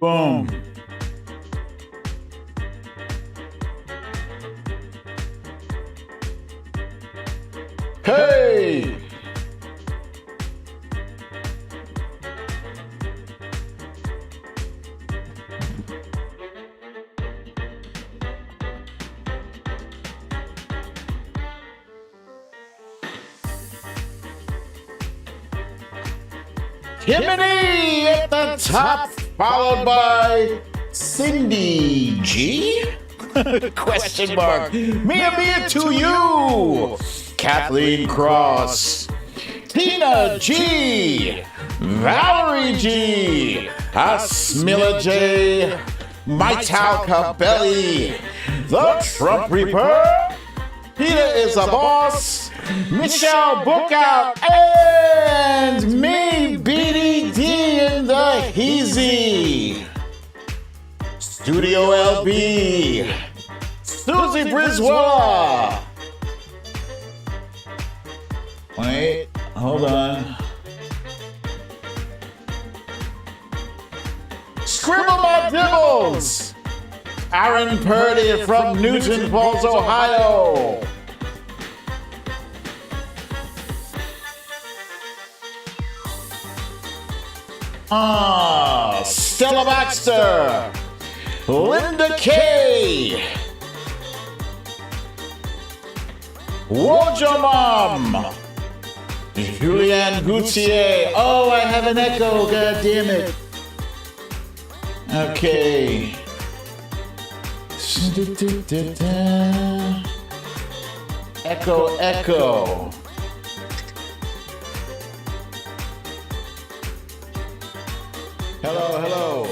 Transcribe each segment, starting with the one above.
Boom. Hey! Timothy at the top, followed by Cindy G? Question mark. Mia to you. Kathleen Cross. Tina G. Valerie G. Asmila J. Maital Cabelli. The Trump Reaper. Peter is a boss. Michelle Bookout, and me, BDD in the Heezy. Studio LB, Susie Briswell. Wait, hold on. Scribble my dibbles. Aaron Purdy from Newton Falls, Ohio. Stella Baxter, Linda K, Wojo Mom, Julianne Goutier. Oh, I have an echo, god damn it. Okay. Echo, echo. Hello, hello.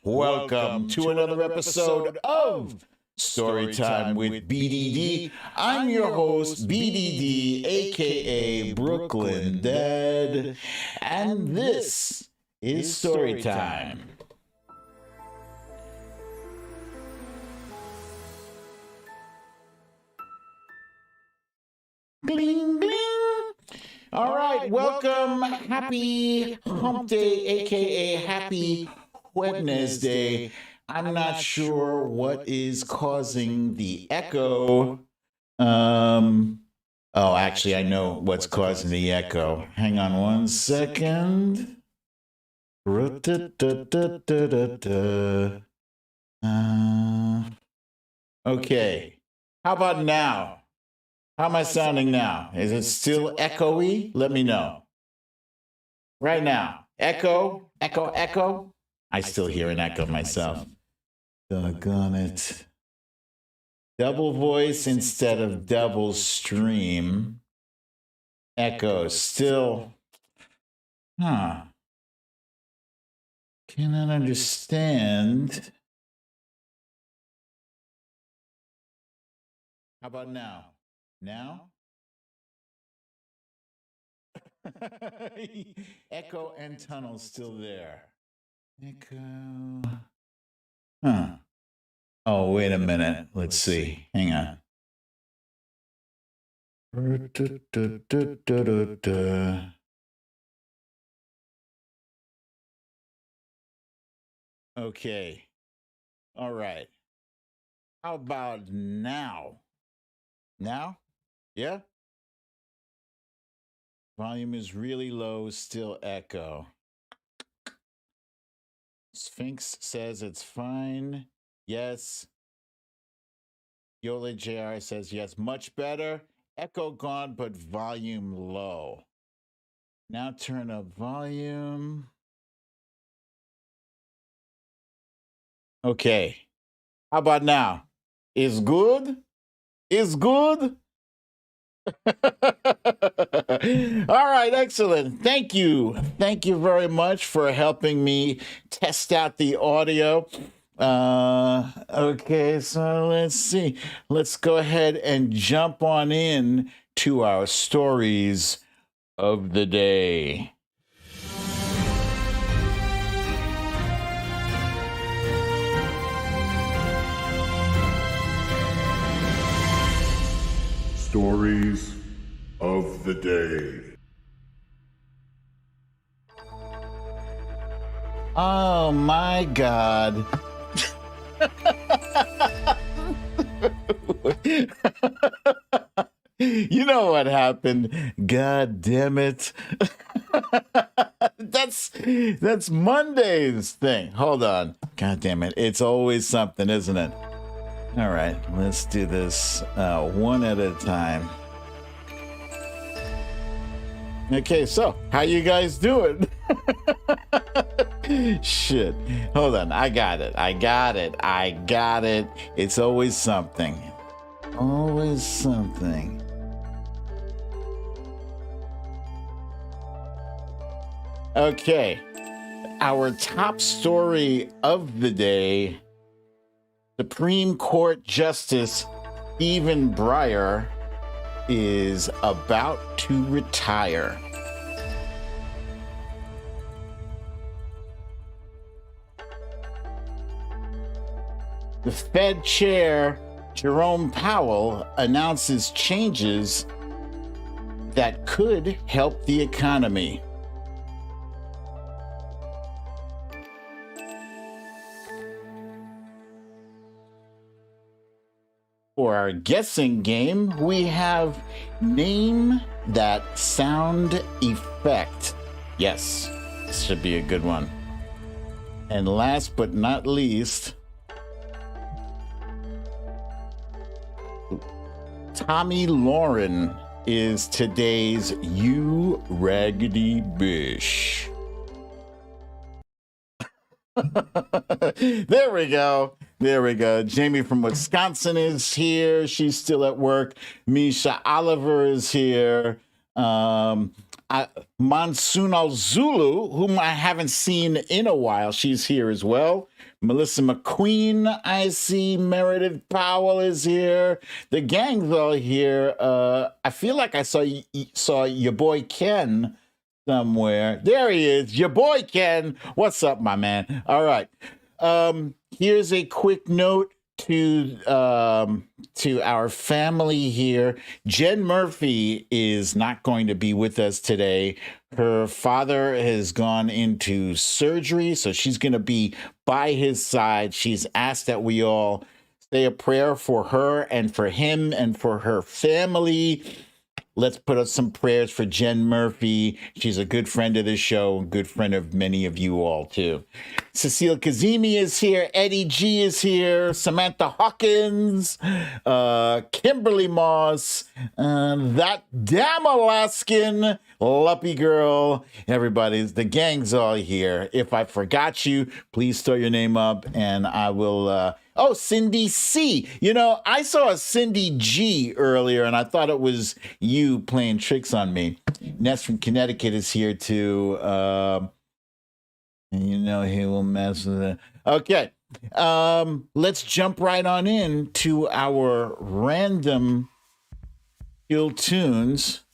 Welcome to another episode of Storytime with BDD. I'm your host, BDD, aka BrooklynDad, and this is Storytime. Bling, bling. All right, welcome. Happy Hump Day, aka Happy Wednesday. I'm not sure what is causing the echo. Actually, I know what's causing the echo. Hang on one second. Okay. How about now? How am I sounding now? Is it still echoey? Let me know. Right now. Echo, echo, echo. I still hear an echo myself. Doggone it. Double voice instead of double stream. Echo still. Cannot understand. How about now? Now? Echo and tunnel still there. Echo. Oh, wait a minute. Let's see. Hang on. Okay. All right. How about now? Now? Yeah? Volume is really low, still echo. Sphinx says it's fine. Yes. Yola JR says yes, much better. Echo gone, but volume low. Now turn up volume. Okay. How about now? Is good? Is good? All right, excellent. Thank you. Thank you very much for helping me test out the audio. Okay, so let's see. Let's go ahead and jump on in to our stories of the day. Stories of the day. Oh my God. You know what happened? God damn it. That's Monday's thing. Hold on. God damn it. It's always something, isn't it? All right, let's do this one at a time. Okay, so how you guys doing? Shit. Hold on. I got it. It's always something. Always something. Okay. Our top story of the day: Supreme Court Justice Stephen Breyer is about to retire. The Fed Chair Jerome Powell announces changes that could help the economy. For our guessing game, we have Name That Sound Effect. Yes, this should be a good one. And last but not least, Tommy Lahren is today's You Raggedy Bish. There we go. Jamie from Wisconsin is here. She's still at work. Misha Oliver is here. Monsoon Zulu, whom I haven't seen in a while, she's here as well. Melissa McQueen, I see. Meredith Powell is here. The gang's all here. I feel like I saw your boy Ken somewhere. There he is, your boy Ken. What's up, my man? All right. Here's a quick note to our family here. Jen Murphy is not going to be with us today. Her father has gone into surgery, so she's going to be by his side. She's asked that we all say a prayer for her and for him and for her family. Let's put up some prayers for Jen Murphy. She's a good friend of the show, a good friend of many of you all, too. Cecile Kazemi is here. Eddie G is here. Samantha Hawkins. Kimberly Moss. That damn Alaskan. Luppy Girl. Everybody's, the gang's all here. If I forgot you, please throw your name up and I will... Oh, Cindy C. You know, I saw a Cindy G earlier, and I thought it was you playing tricks on me. Ness from Connecticut is here, too. And you know he will mess with it. Okay. Let's jump right on in to our random Kill Tunes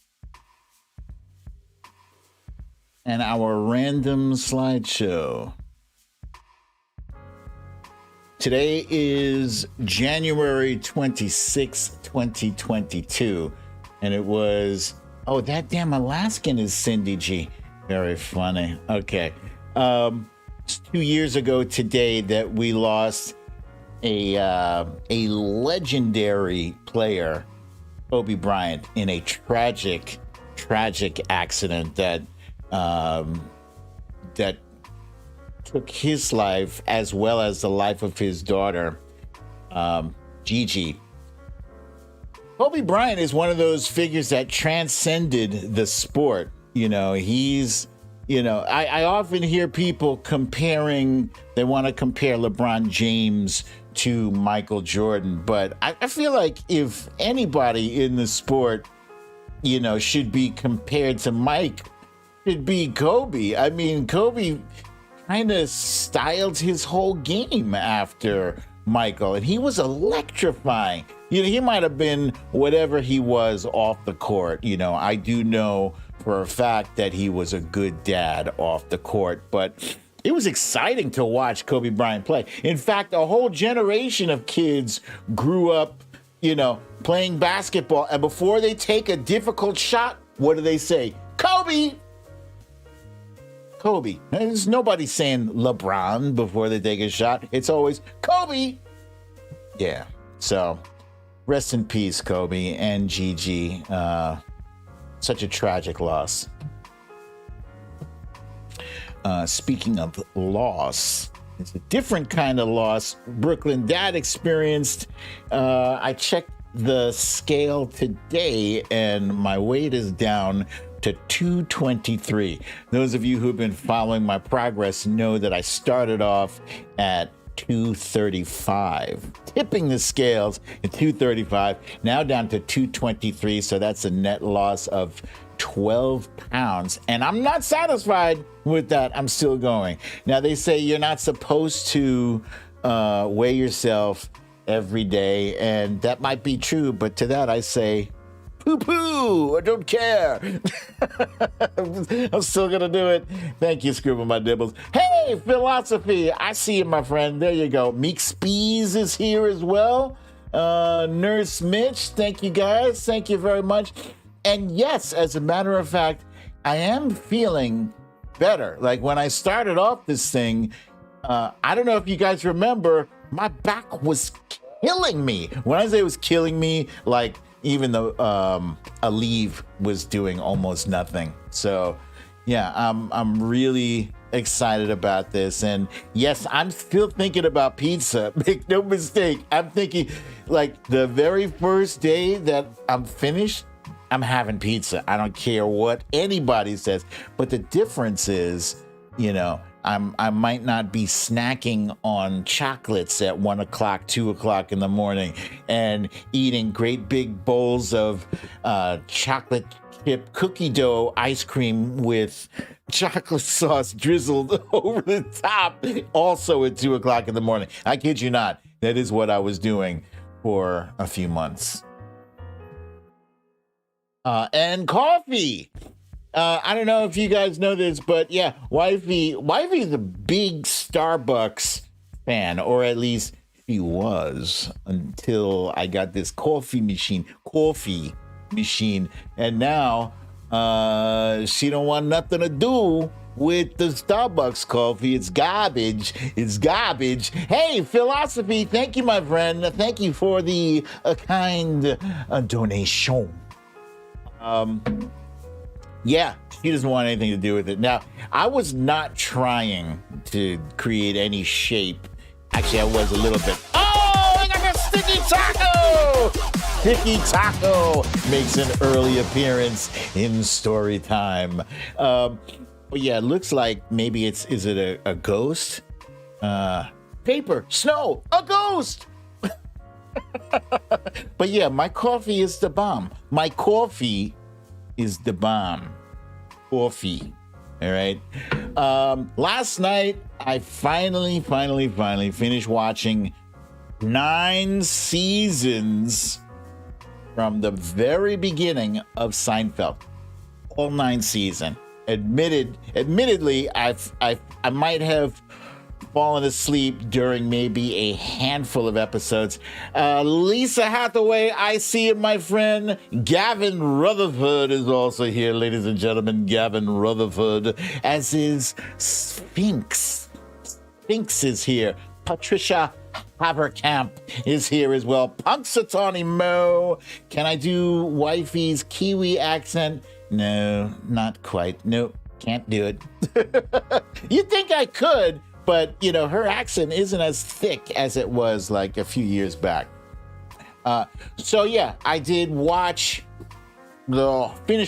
and our random slideshow. Today is January 26, 2022, and it was, oh, that damn Alaskan is Cindy G. Very funny. Okay. It's 2 years ago today that we lost a legendary player, Kobe Bryant, in a tragic accident that took his life as well as the life of his daughter, Gigi. Kobe Bryant is one of those figures that transcended the sport. You know, he's, you know, I often hear people they want to compare LeBron James to Michael Jordan, but I feel like if anybody in the sport, you know, should be compared to Mike, should be Kobe. I mean, Kobe kind of styled his whole game after Michael, and he was electrifying. You know, he might have been whatever he was off the court. You know, I do know for a fact that he was a good dad off the court, but it was exciting to watch Kobe Bryant play. In fact, a whole generation of kids grew up, you know, playing basketball, and before they take a difficult shot, what do they say? Kobe! Kobe. There's nobody saying LeBron before they take a shot. It's always Kobe. Yeah. So rest in peace, Kobe and Gigi. Such a tragic loss. Speaking of loss, it's a different kind of loss BrooklynDad experienced. I checked the scale today and my weight is down to 223. Those of you who've been following my progress know that I started off at 235, tipping the scales at 235, now down to 223. So that's a net loss of 12 pounds. And I'm not satisfied with that. I'm still going. Now, they say you're not supposed to weigh yourself every day. And that might be true. But to that, I say, poo-poo, I don't care. I'm still gonna do it. Thank you, Scribble My Dibbles. Hey, Philosophy, I see you, my friend. There you go. Meek Spees is here as well. Nurse Mitch, thank you guys. Thank you very much. And yes, as a matter of fact, I am feeling better. Like when I started off this thing, I don't know if you guys remember, my back was killing me. When I say it was killing me, like even though Aleve was doing almost nothing. So yeah, I'm really excited about this. And yes, I'm still thinking about pizza. Make no mistake. I'm thinking like the very first day that I'm finished, I'm having pizza. I don't care what anybody says. But the difference is, you know, I might not be snacking on chocolates at 1 o'clock, 2 o'clock in the morning and eating great big bowls of chocolate chip cookie dough ice cream with chocolate sauce drizzled over the top also at 2 o'clock in the morning. I kid you not. That is what I was doing for a few months. And coffee. I don't know if you guys know this, but yeah, Wifey's a big Starbucks fan, or at least she was until I got this coffee machine, and now she don't want nothing to do with the Starbucks coffee. It's garbage. Hey, Philosophy, thank you, my friend. Thank you for the kind donation. Yeah, she doesn't want anything to do with it. Now, I was not trying to create any shape. Actually, I was a little bit. Oh, I got a sticky taco! Sticky taco makes an early appearance in Storytime. But yeah, it looks like maybe is it a ghost? Paper, snow, a ghost! But yeah, my coffee is the bomb. My coffee is the bomb. Coffee. All right. Last night, I finally finished watching 9 seasons from the very beginning of Seinfeld. All 9 seasons. Admittedly, I might have fallen asleep during maybe a handful of episodes. Lisa Hathaway, I see it, my friend. Gavin Rutherford is also here, ladies and gentlemen. Gavin Rutherford, as is Sphinx. Sphinx is here. Patricia Haverkamp is here as well. Punxsutawney Mo. Can I do Wifey's Kiwi accent? No, not quite. Nope, can't do it. You'd think I could, but, you know, her accent isn't as thick as it was like a few years back. So, yeah, I did finish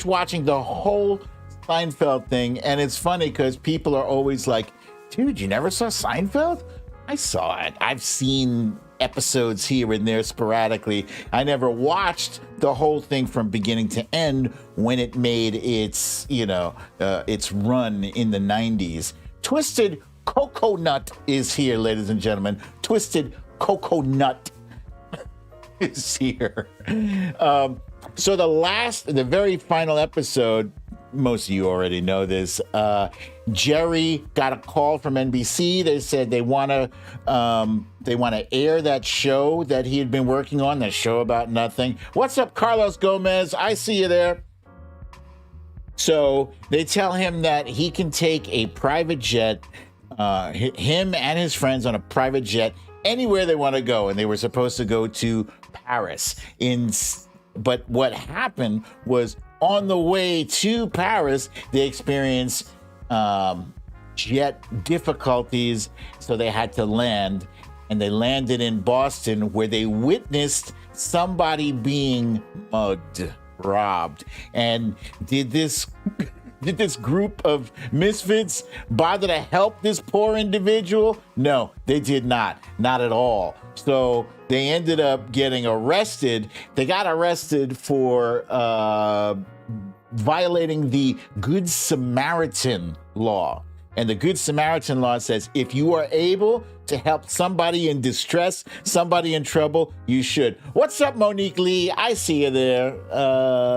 watching the whole Seinfeld thing. And it's funny because people are always like, dude, you never saw Seinfeld? I saw it. I've seen episodes here and there sporadically. I never watched the whole thing from beginning to end when it made its, its run in the 90s. Twisted Coconut is here, ladies and gentlemen. Twisted Coconut is here. So the very final episode, most of you already know this. Jerry got a call from NBC. They said they want to air that show that he had been working on, that show about nothing. What's up, Carlos Gomez? I see you there. So they tell him that he can take a private jet, him and his friends on a private jet anywhere they want to go, and they were supposed to go to Paris. But what happened was on the way to Paris, they experienced jet difficulties, so they had to land, and they landed in Boston, where they witnessed somebody being mugged, robbed. And did this group of misfits bother to help this poor individual? No, they did not at all. So they ended up getting arrested. They got arrested for violating the Good Samaritan law. And the Good Samaritan law says if you are able to help somebody in distress, somebody in trouble, you should. What's up, Monique Lee? I see you there.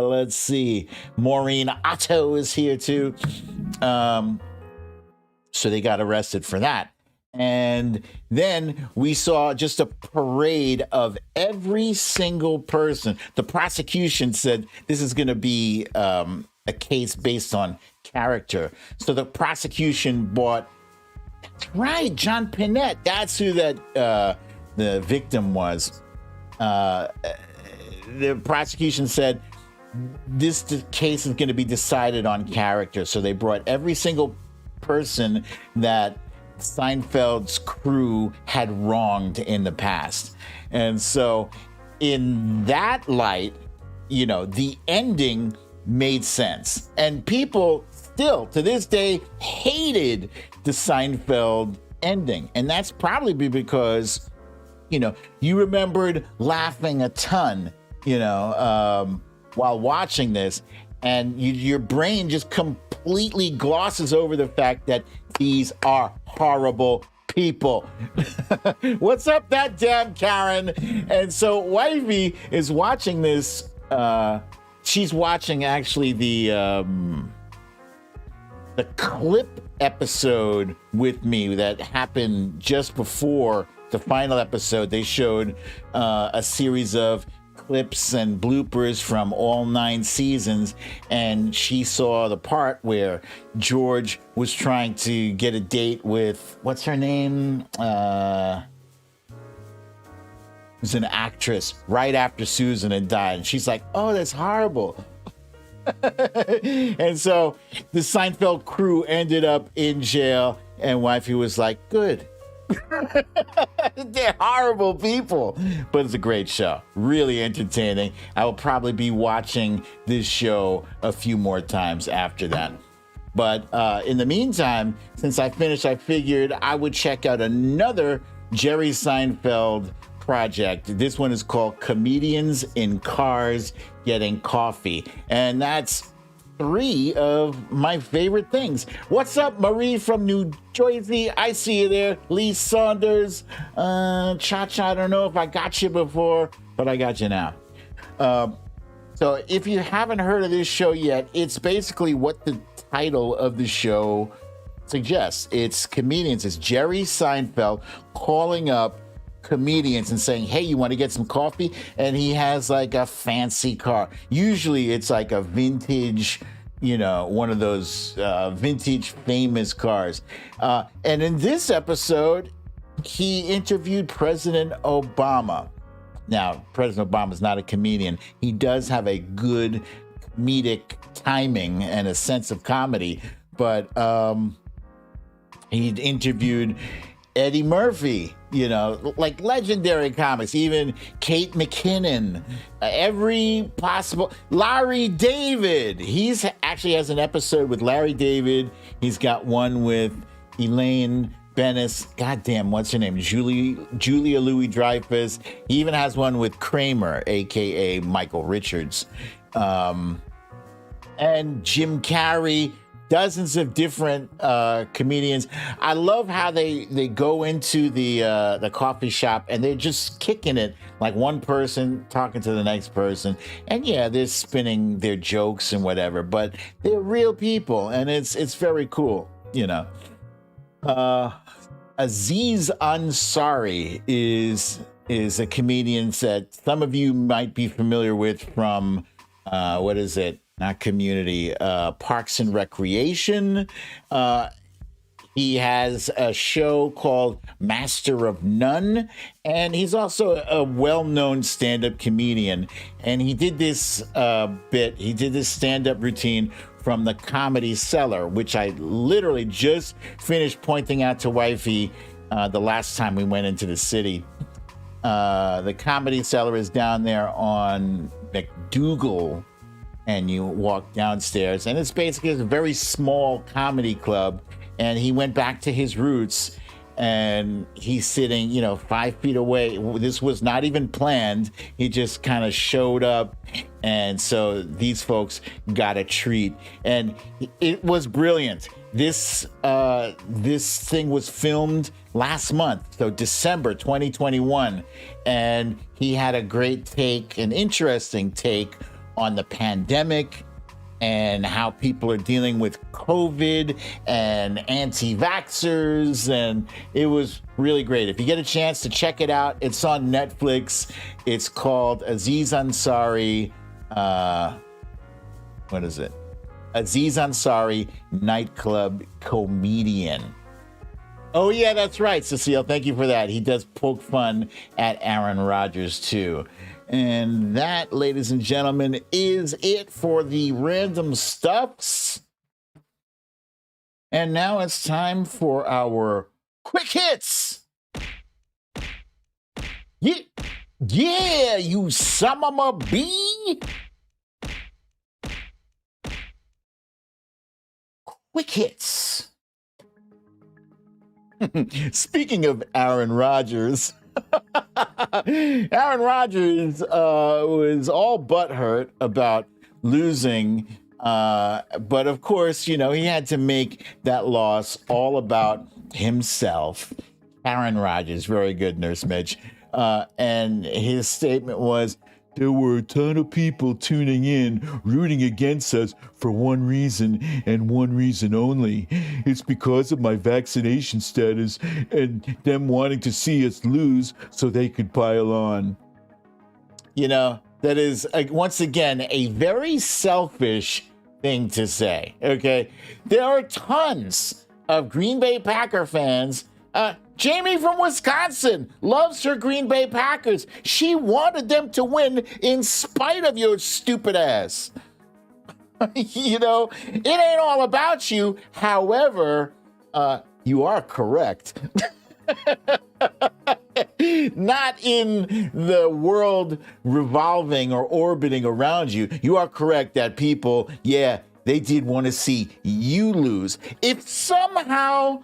Let's see. Maureen Otto is here too. So they got arrested for that. And then we saw just a parade of every single person. The prosecution said this is going to be a case based on character. So the prosecution bought, that's right, John Pinette. That's who the victim was. The prosecution said this case is going to be decided on character. So they brought every single person that Seinfeld's crew had wronged in the past. And so in that light, the ending made sense. And people still, to this day, hated the Seinfeld ending. And that's probably because, you remembered laughing a ton, while watching this. And your brain just completely glosses over the fact that these are horrible people. What's up, that damn Karen? And so Wifey is watching this. She's watching actually the clip episode with me that happened just before the final episode. They showed a series of clips and bloopers from all 9 seasons, and she saw the part where George was trying to get a date with, what's her name? Who's an actress right after Susan had died. And she's like, oh, that's horrible. And so the Seinfeld crew ended up in jail, and Wifey was like, good. They're horrible people, but it's a great show, really entertaining. I will probably be watching this show a few more times after that. But in the meantime, since I finished, I figured I would check out another Jerry Seinfeld project. This one is called Comedians in Cars Getting Coffee, and that's 3 of my favorite things. What's up, Marie from New Jersey? I see you there. Lee Saunders. Cha-Cha, I don't know if I got you before, but I got you now. So if you haven't heard of this show yet, it's basically what the title of the show suggests. It's comedians. It's Jerry Seinfeld calling up comedians and saying, hey, you want to get some coffee? And he has like a fancy car. Usually it's like a vintage, one of those vintage famous cars. And in this episode, he interviewed President Obama. Now, President Obama's not a comedian. He does have a good comedic timing and a sense of comedy, but he interviewed Eddie Murphy, like legendary comics, even Kate McKinnon, every possible, Larry David. He's actually has an episode with Larry David. He's got one with Elaine Bennis. Goddamn, what's her name? Julia Louis-Dreyfus. He even has one with Kramer, aka Michael Richards. And Jim Carrey. Dozens of different comedians. I love how they go into the coffee shop and they're just kicking it, like one person talking to the next person. And yeah, they're spinning their jokes and whatever, but they're real people, and it's very cool, Aziz Ansari is a comedian that some of you might be familiar with from what is it? not community, Parks and Recreation. He has a show called Master of None, and he's also a well-known stand-up comedian. And he did this this stand-up routine from the Comedy Cellar, which I literally just finished pointing out to wifey the last time we went into the city. The Comedy Cellar is down there on McDougal, and you walk downstairs, and it's basically a very small comedy club. And he went back to his roots, and he's sitting, 5 feet away. This was not even planned. He just kind of showed up. And so these folks got a treat, and it was brilliant. This thing was filmed last month, so December 2021. And he had a great take, an interesting take on the pandemic, and how people are dealing with COVID and anti-vaxxers, and it was really great. If you get a chance to check it out, it's on Netflix. It's called Aziz Ansari. What is it? Aziz Ansari, Nightclub Comedian. Oh yeah, that's right, Cecile. Thank you for that. He does poke fun at Aaron Rodgers too. And that, ladies and gentlemen, is it for the random stuffs. And now it's time for our quick hits. Yeah, you son of a bee. Quick hits. Speaking of Aaron Rodgers, Aaron Rodgers was all butthurt about losing, but of course, he had to make that loss all about himself. Aaron Rodgers, very good, Nurse Mitch. And his statement was, there were a ton of people tuning in, rooting against us for one reason and one reason only. It's because of my vaccination status and them wanting to see us lose so they could pile on. That is, once again, a very selfish thing to say, okay? There are tons of Green Bay Packer fans. Jamie from Wisconsin loves her Green Bay Packers. She wanted them to win in spite of your stupid ass. It ain't all about you. However, you are correct. Not in the world revolving or orbiting around you. You are correct that people, they did want to see you lose. If somehow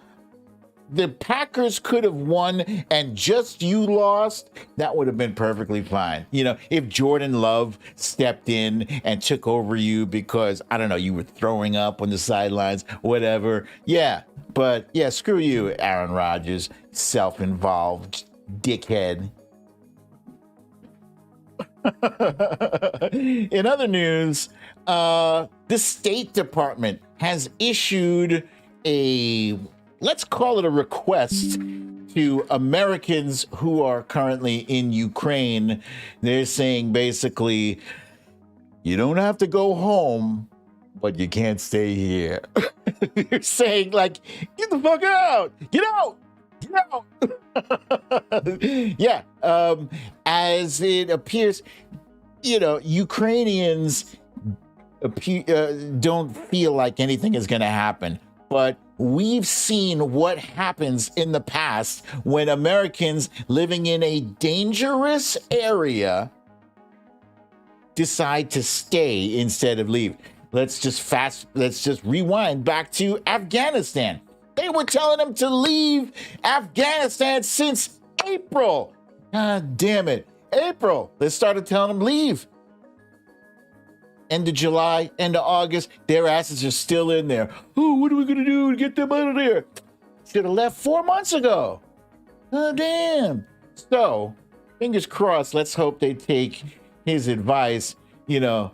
the Packers could have won and just you lost, that would have been perfectly fine. If Jordan Love stepped in and took over you because, I don't know, you were throwing up on the sidelines, whatever. Yeah, but screw you, Aaron Rodgers, self-involved dickhead. In other news, the State Department has issued let's call it a request to Americans who are currently in Ukraine. They're saying basically, you don't have to go home, but you can't stay here. They're saying, get the fuck out! Get out! Get out! As it appears, Ukrainians don't feel like anything is going to happen. But we've seen what happens in the past when Americans living in a dangerous area decide to stay instead of leave. Let's just rewind back to Afghanistan. They were telling them to leave Afghanistan since April. God damn it. April. They started telling them leave. End of July, end of August, their asses are still in there. Oh, what are we going to do to get them out of there? Should have left 4 months ago. Oh, damn. So, fingers crossed, let's hope they take his advice. You don't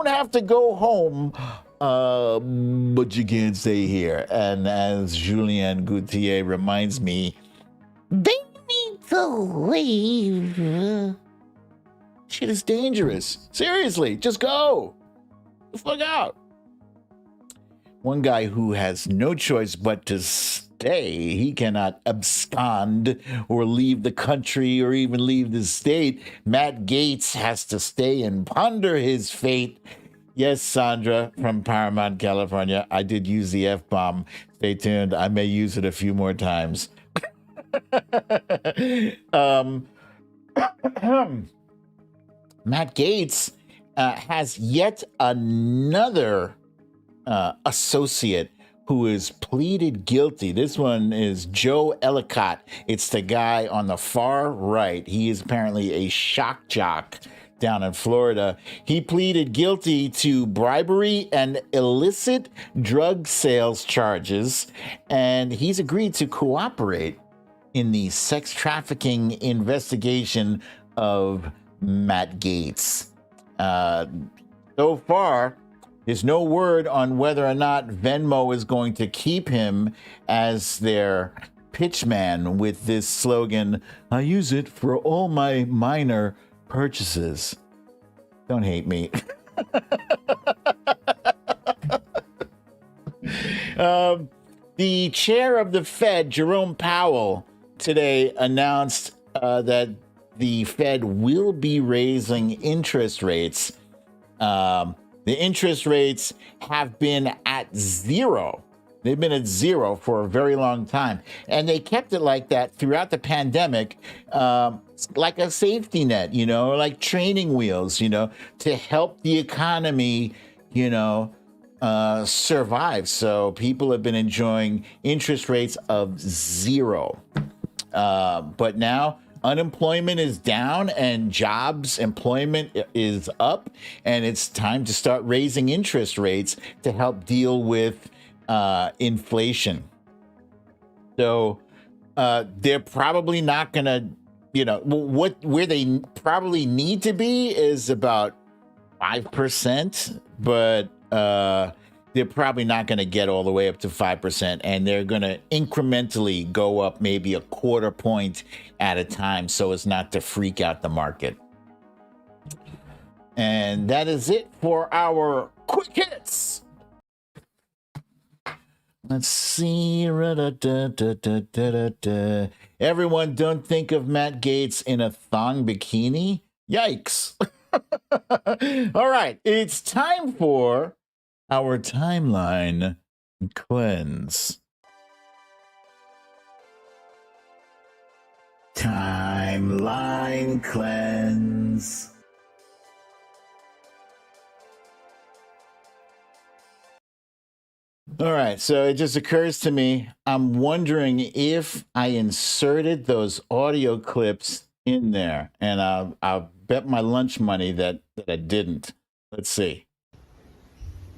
have to go home, but you can't stay here. And as Julien Gauthier reminds me, they need to leave. Shit is dangerous. Seriously, just go. Fuck out. One guy who has no choice but to stay. He cannot abscond or leave the country or even leave the state. Matt Gaetz has to stay and ponder his fate. Yes, Sandra from Paramount, California. I did use the F-bomb. Stay tuned. I may use it a few more times. Matt Gaetz has yet another associate who is pleaded guilty. This one is Joe Ellicott. It's the guy on the far right. He is apparently a shock jock down in Florida. He pleaded guilty to bribery and illicit drug sales charges, and he's agreed to cooperate in the sex trafficking investigation of Matt Gaetz. So far, there's no word on whether or not Venmo is going to keep him as their pitchman with this slogan, I use it for all my minor purchases. Don't hate me. The chair of the Fed, Jerome Powell, today announced that the Fed will be raising interest rates. The interest rates have been at zero. They've been at zero for a very long time. And they kept it like that throughout the pandemic, like a safety net, like training wheels, to help the economy, survive. So people have been enjoying interest rates of zero. But now unemployment is down and jobs employment is up, and it's time to start raising interest rates to help deal with inflation. So they're probably not going to, where they probably need to be is about 5%, but they're probably not going to get all the way up to 5%, and they're going to incrementally go up maybe a quarter point at a time so as not to freak out the market. And that is it for our quick hits. Let's see. Everyone, don't think of Matt Gaetz in a thong bikini. Yikes. All right, it's time for our timeline cleanse. Timeline cleanse. All right, so it just occurs to me, I'm wondering if I inserted those audio clips in there, and I'll bet my lunch money that I didn't. Let's see.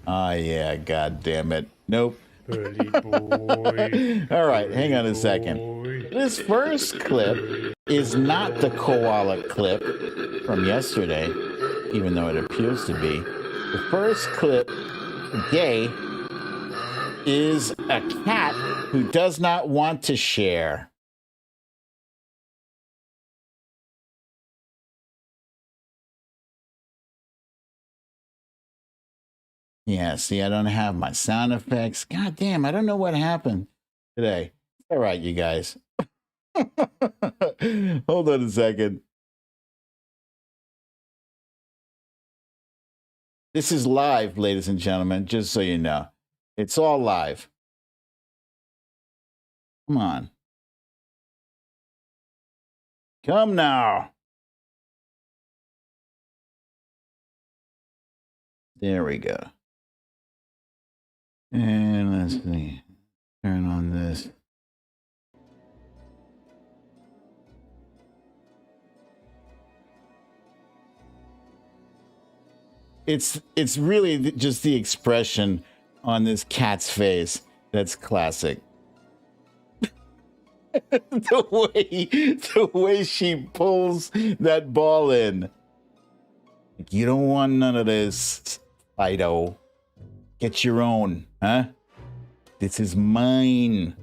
Oh, yeah, God damn it. Nope. Boy. All right, hang on a second. Boy. This first clip is not the koala clip from yesterday, even though it appears to be. The first clip today is a cat who does not want to share. Yeah, see, I don't have my sound effects. God damn, I don't know what happened today. All right, you guys. Hold on a second. This is live, ladies and gentlemen, just so you know. It's all live. Come on. Come now. There we go. And let's see. Turn on this. It's really just the expression on this cat's face that's classic. the way she pulls that ball in. Like, you don't want none of this, Fido. Get your own, huh? This is mine.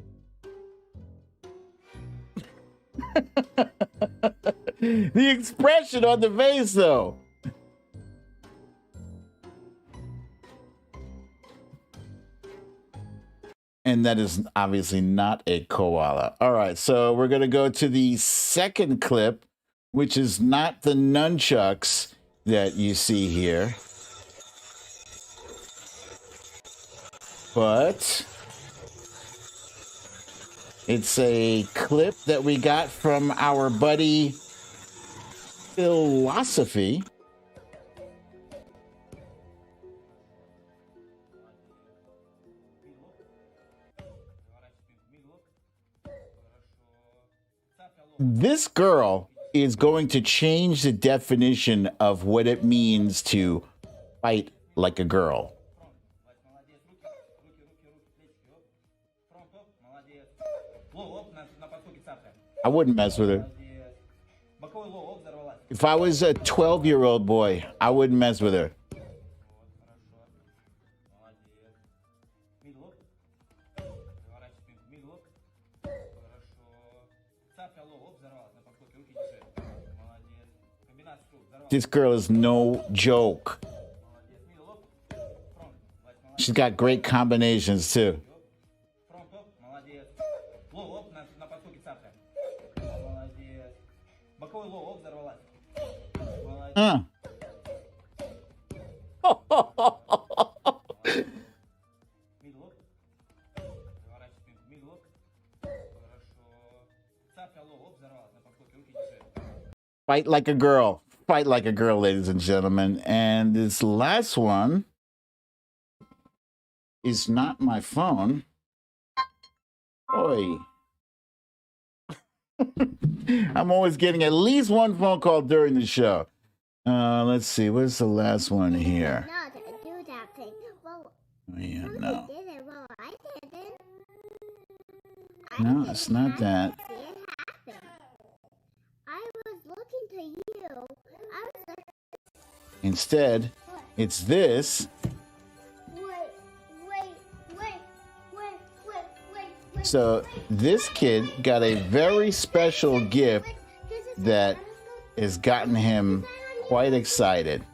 The expression on the face, though. And that is obviously not a koala. All right, so we're going to go to the second clip, which is not the nunchucks that you see here, but it's a clip that we got from our buddy Philosophy. This girl is going to change the definition of what it means to fight like a girl. I wouldn't mess with her. If I was a 12-year-old boy, I wouldn't mess with her. This girl is no joke. She's got great combinations, too. Fight like a girl. Fight like a girl, ladies and gentlemen. And this last one is not my phone. Oi. I'm always getting at least one phone call during the show. Let's see. What's the last one here? Oh, yeah, no. No, it's not that. Instead, it's this. So this kid got a very special gift that has gotten him quite excited.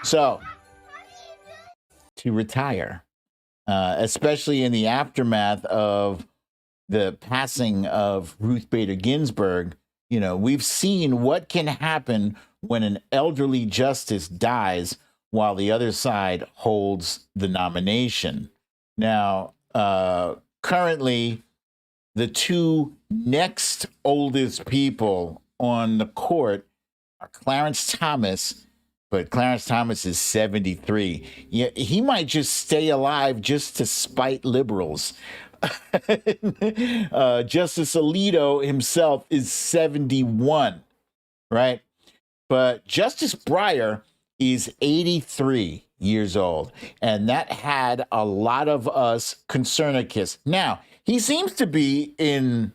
So, to retire, especially in the aftermath of the passing of Ruth Bader Ginsburg, you know, we've seen what can happen when an elderly justice dies while the other side holds the nomination. Now, currently, the two next oldest people on the court are Clarence Thomas. But Clarence Thomas is 73. Yeah, he might just stay alive just to spite liberals. Justice Alito himself is 71, right? But Justice Breyer is 83 years old. And that had a lot of us concernicus. Now, he seems to be in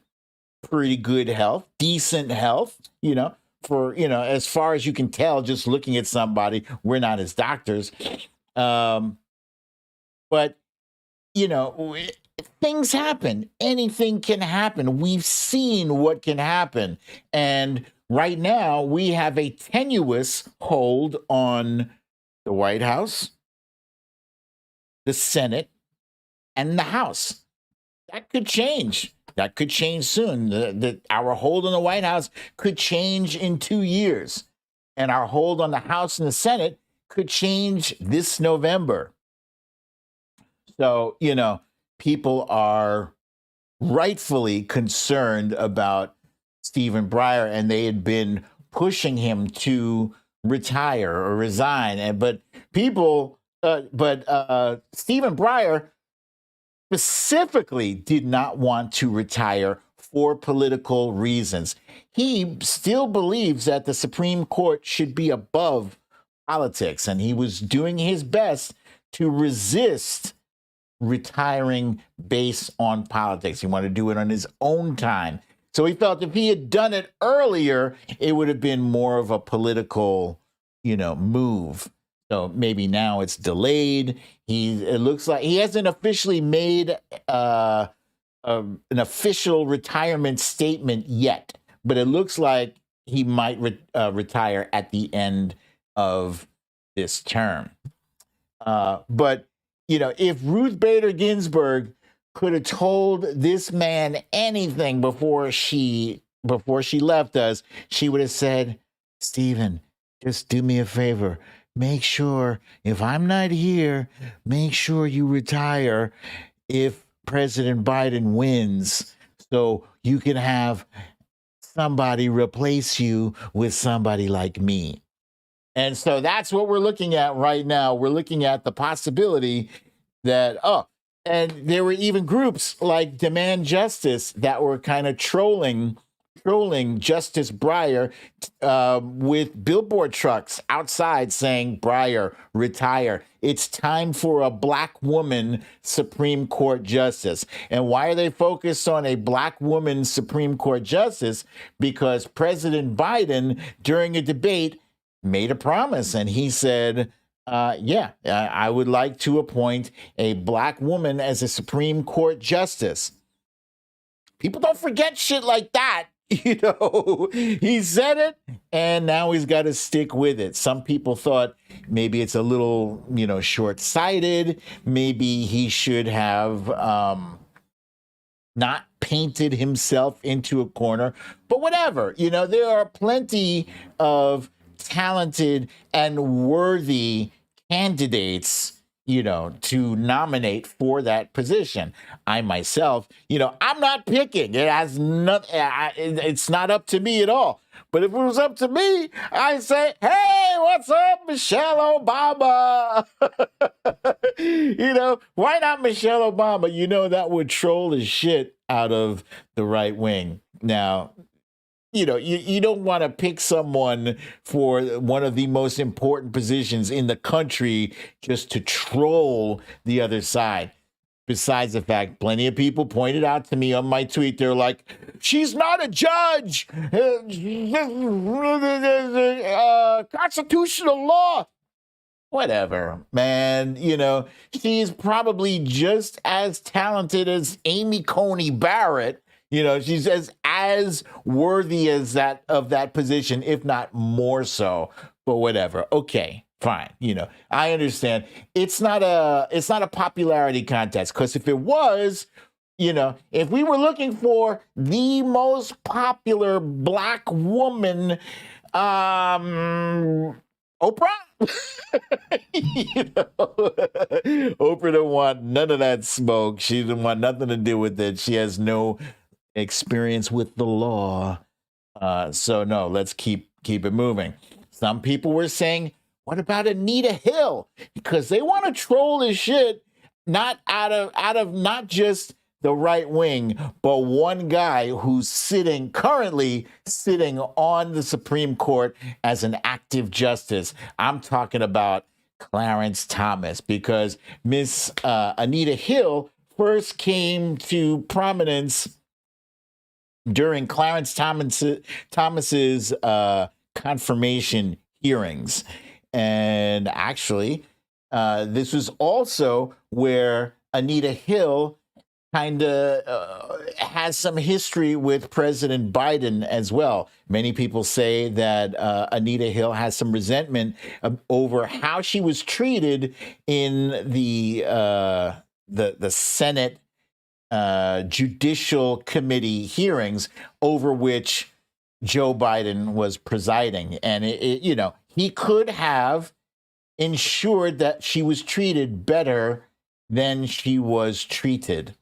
pretty good health, decent health, you know. For, you know, as far as you can tell, just looking at somebody, we're not his doctors. But, you know, things happen. Anything can happen. We've seen what can happen. And right now, we have a tenuous hold on the White House, the Senate, and the House. That could change. That could change soon. Our hold on the White House could change in 2 years. And our hold on the House and the Senate could change this November. So, you know, people are rightfully concerned about Stephen Breyer, and they had been pushing him to retire or resign. But Stephen Breyer specifically did not want to retire for political reasons. He still believes that the Supreme Court should be above politics, and he was doing his best to resist retiring based on politics. He wanted to do it on his own time. So he felt if he had done it earlier, it would have been more of a political, move. So maybe now it's delayed. It looks like he hasn't officially made an official retirement statement yet, but it looks like he might retire at the end of this term. But if Ruth Bader Ginsburg could have told this man anything before she left us, she would have said, Stephen, just do me a favor. Make sure, if I'm not here, make sure you retire if President Biden wins, so you can have somebody replace you with somebody like me. And so that's what we're looking at right now. We're looking at the possibility that, and there were even groups like Demand Justice that were kind of trolling Justice Breyer with billboard trucks outside saying, Breyer, retire. It's time for a black woman Supreme Court justice. And why are they focused on a black woman Supreme Court justice? Because President Biden, during a debate, made a promise, and he said, I would like to appoint a black woman as a Supreme Court justice. People don't forget shit like that. He said it, and now he's got to stick with it. Some people thought maybe it's a little, short-sighted. Maybe he should have not painted himself into a corner. But whatever, there are plenty of talented and worthy candidates, to nominate for that position. I myself, I'm not picking. It has not. It's not up to me at all. But if it was up to me, I say, hey, what's up, Michelle Obama? Why not Michelle Obama? That would troll the shit out of the right wing. Now, you don't want to pick someone for one of the most important positions in the country just to troll the other side. Besides the fact, plenty of people pointed out to me on my tweet, they're like, she's not a judge. Constitutional law. Whatever, man. She's probably just as talented as Amy Coney Barrett. She's as worthy as that position, if not more so. But whatever. Okay, fine. I understand. It's not a popularity contest, because if it was, if we were looking for the most popular black woman, Oprah. Oprah don't want none of that smoke. She didn't want nothing to do with it. She has no experience with the law. So no, let's keep it moving. Some people were saying, what about Anita Hill? Because they want to troll this shit, not out of not just the right wing, but one guy who's currently sitting on the Supreme Court as an active justice. I'm talking about Clarence Thomas, because Miss Anita Hill first came to prominence during Clarence Thomas's confirmation hearings. And actually, this was also where Anita Hill kind of has some history with President Biden as well. Many people say that Anita Hill has some resentment over how she was treated in the Senate Judicial Committee hearings, over which Joe Biden was presiding. And he could have ensured that she was treated better than she was treated.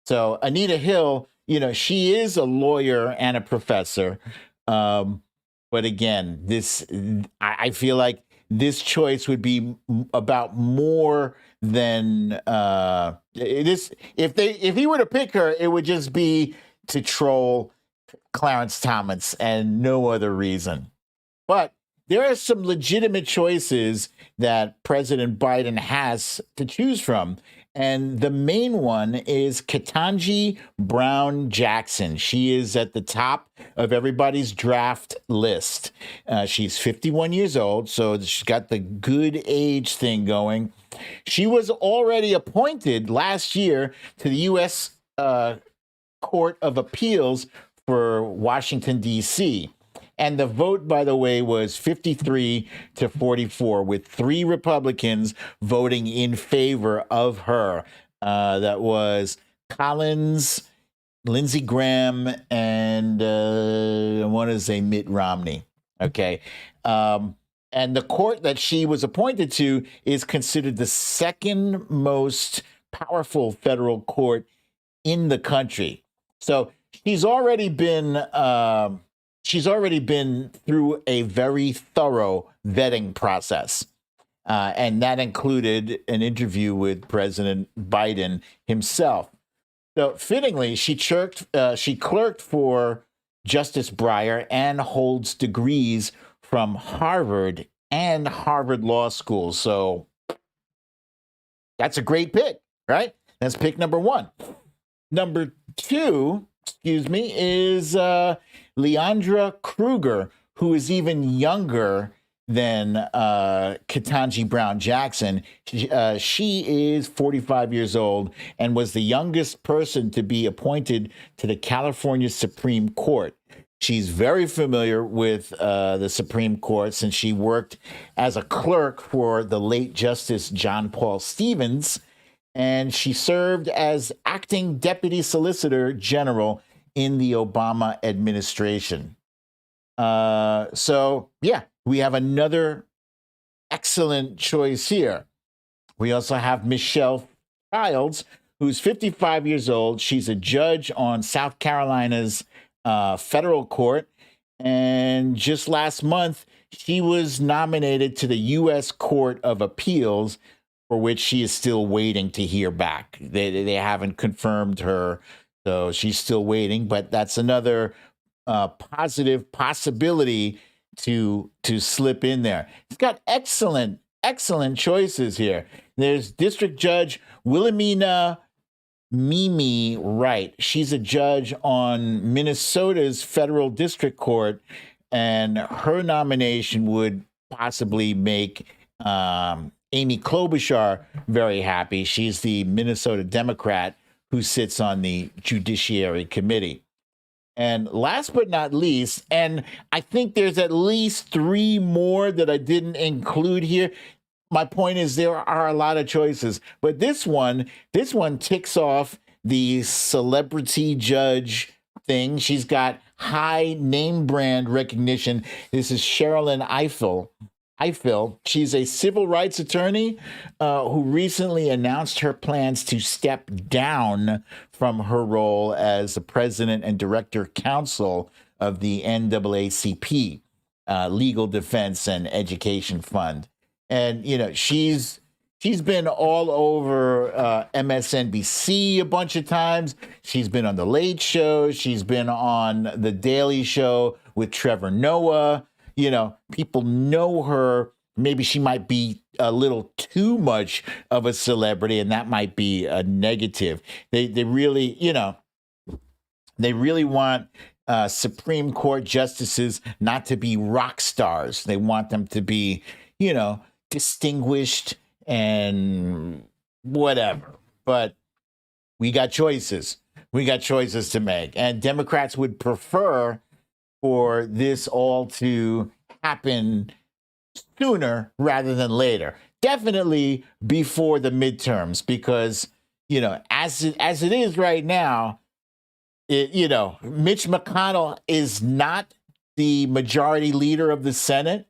So Anita Hill, she is a lawyer and a professor. But again, I feel like this choice would be about more than this. If he were to pick her, it would just be to troll Clarence Thomas and no other reason. But there are some legitimate choices that President Biden has to choose from. And the main one is Ketanji Brown Jackson. She is at the top of everybody's draft list. She's 51 years old, so she's got the good age thing going. She was already appointed last year to the U.S. Court of Appeals for Washington, D.C. And the vote, by the way, was 53 to 44, with 3 Republicans voting in favor of her. That was Collins, Lindsey Graham, and I want to say Mitt Romney. Okay. And the court that she was appointed to is considered the second most powerful federal court in the country. So she's already been through a very thorough vetting process. And that included an interview with President Biden himself. So fittingly, she clerked for Justice Breyer and holds degrees from Harvard and Harvard Law School. So that's a great pick, right? That's pick number 1. Number 2, is Leandra Kruger, who is even younger than Ketanji Brown Jackson. She is 45 years old and was the youngest person to be appointed to the California Supreme Court. She's very familiar with the Supreme Court since she worked as a clerk for the late Justice John Paul Stevens, and she served as acting Deputy Solicitor General in the Obama administration. So, yeah, we have another excellent choice here. We also have Michelle Giles, who's 55 years old. She's a judge on South Carolina's federal court. And just last month, she was nominated to the U.S. Court of Appeals, for which she is still waiting to hear back. They haven't confirmed her, so she's still waiting. But that's another positive possibility to slip in there. It's got excellent choices here. There's District Judge Wilhelmina Mimi Wright. She's a judge on Minnesota's federal district court, and her nomination would possibly make Amy Klobuchar very happy. She's the Minnesota Democrat who sits on the Judiciary Committee. And last but not least, and I think there's at least 3 more that I didn't include here. My point is there are a lot of choices, but this one ticks off the celebrity judge thing. She's got high name brand recognition. This is Sherilyn Ifill. She's a civil rights attorney who recently announced her plans to step down from her role as the president and director counsel of the NAACP, Legal Defense and Education Fund. And, you know, she's been all over MSNBC a bunch of times. She's been on The Late Show. She's been on The Daily Show with Trevor Noah. You know, people know her. Maybe she might be a little too much of a celebrity, and that might be a negative. They really, you know, they really want Supreme Court justices not to be rock stars. They want them to be, you know, distinguished and whatever. But we got choices. We got choices to make. And Democrats would prefer for this all to happen sooner rather than later. Definitely before the midterms, because, you know, as it is right now, you know, Mitch McConnell is not the majority leader of the Senate.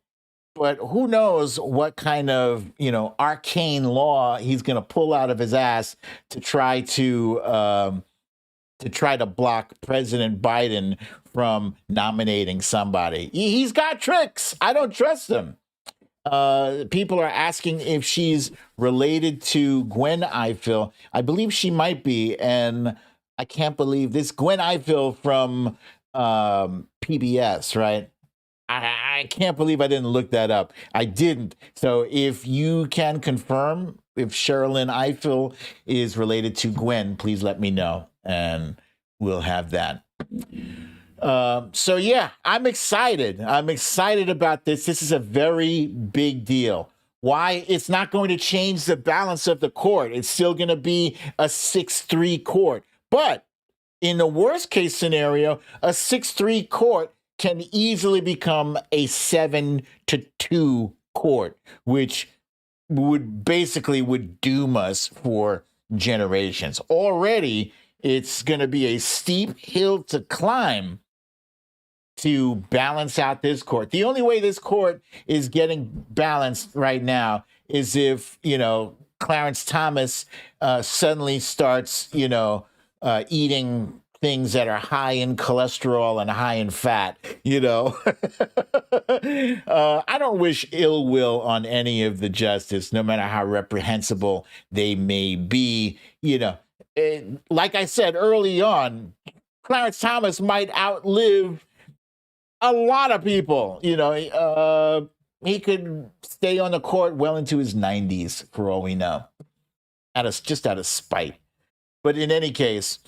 But who knows what kind of, you know, arcane law he's going to pull out of his ass to try to block President Biden from nominating somebody. He's got tricks. I don't trust him. People are asking if she's related to Gwen Ifill. I believe she might be, and I can't believe this. Gwen Ifill from PBS, right? I can't believe I didn't look that up. I didn't. So if you can confirm if Sherilyn Ifill is related to Gwen, please let me know, and we'll have that. So yeah, I'm excited. I'm excited about this. This is a very big deal. Why? It's not going to change the balance of the court. It's still going to be a 6-3 court. But in the worst case scenario, a 6-3 court can easily become a 7-2 court, which would doom us for generations. Already, it's going to be a steep hill to climb to balance out this court. The only way this court is getting balanced right now is if, Clarence Thomas suddenly starts, eating things that are high in cholesterol and high in fat, I don't wish ill will on any of the justice, no matter how reprehensible they may be. Like I said early on, Clarence Thomas might outlive a lot of people. He could stay on the court well into his 90s, for all we know, just out of spite. But in any case,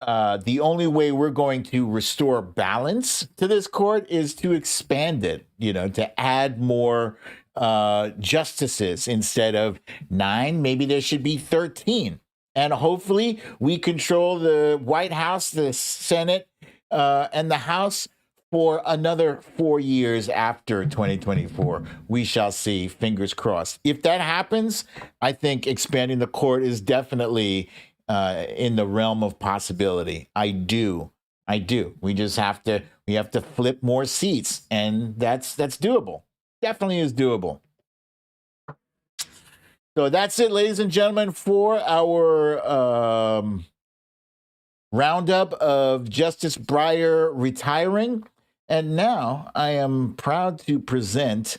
the only way we're going to restore balance to this court is to expand it, to add more justices. Instead of 9, maybe there should be 13. And hopefully we control the White House, the Senate, and the House for another 4 years after 2024. We shall see, fingers crossed. If that happens, I think expanding the court is definitely in the realm of possibility. I do. We just have to flip more seats, and that's doable. Definitely is doable. So that's it, ladies and gentlemen, for our roundup of Justice Breyer retiring. And now I am proud to present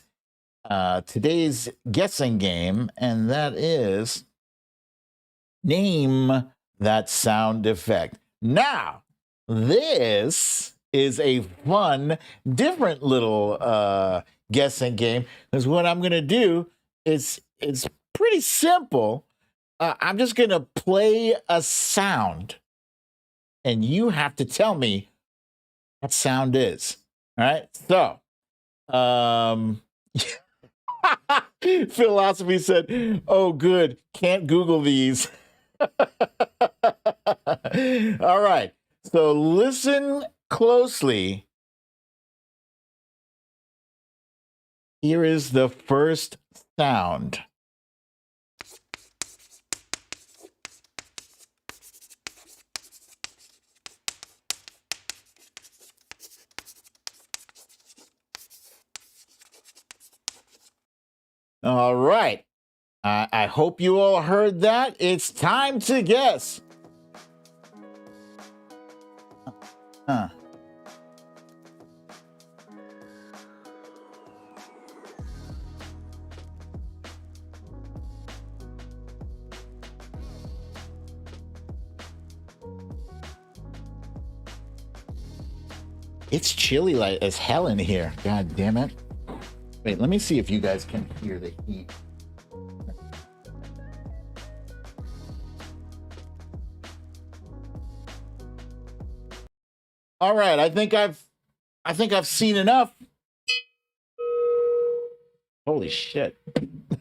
today's guessing game, and that is Name That Sound Effect. Now, this is a fun, different little guessing game, because what I'm going to do is it's pretty simple. I'm just going to play a sound, and you have to tell me what sound is. All right? So, Philosophy said, oh, good, can't Google these. All right. So listen closely. Here is the first sound. All right. I hope you all heard that. It's time to guess. It's chilly like as hell in here. God damn it. Wait, let me see if you guys can hear the heat. All right, I think I've seen enough. Holy shit.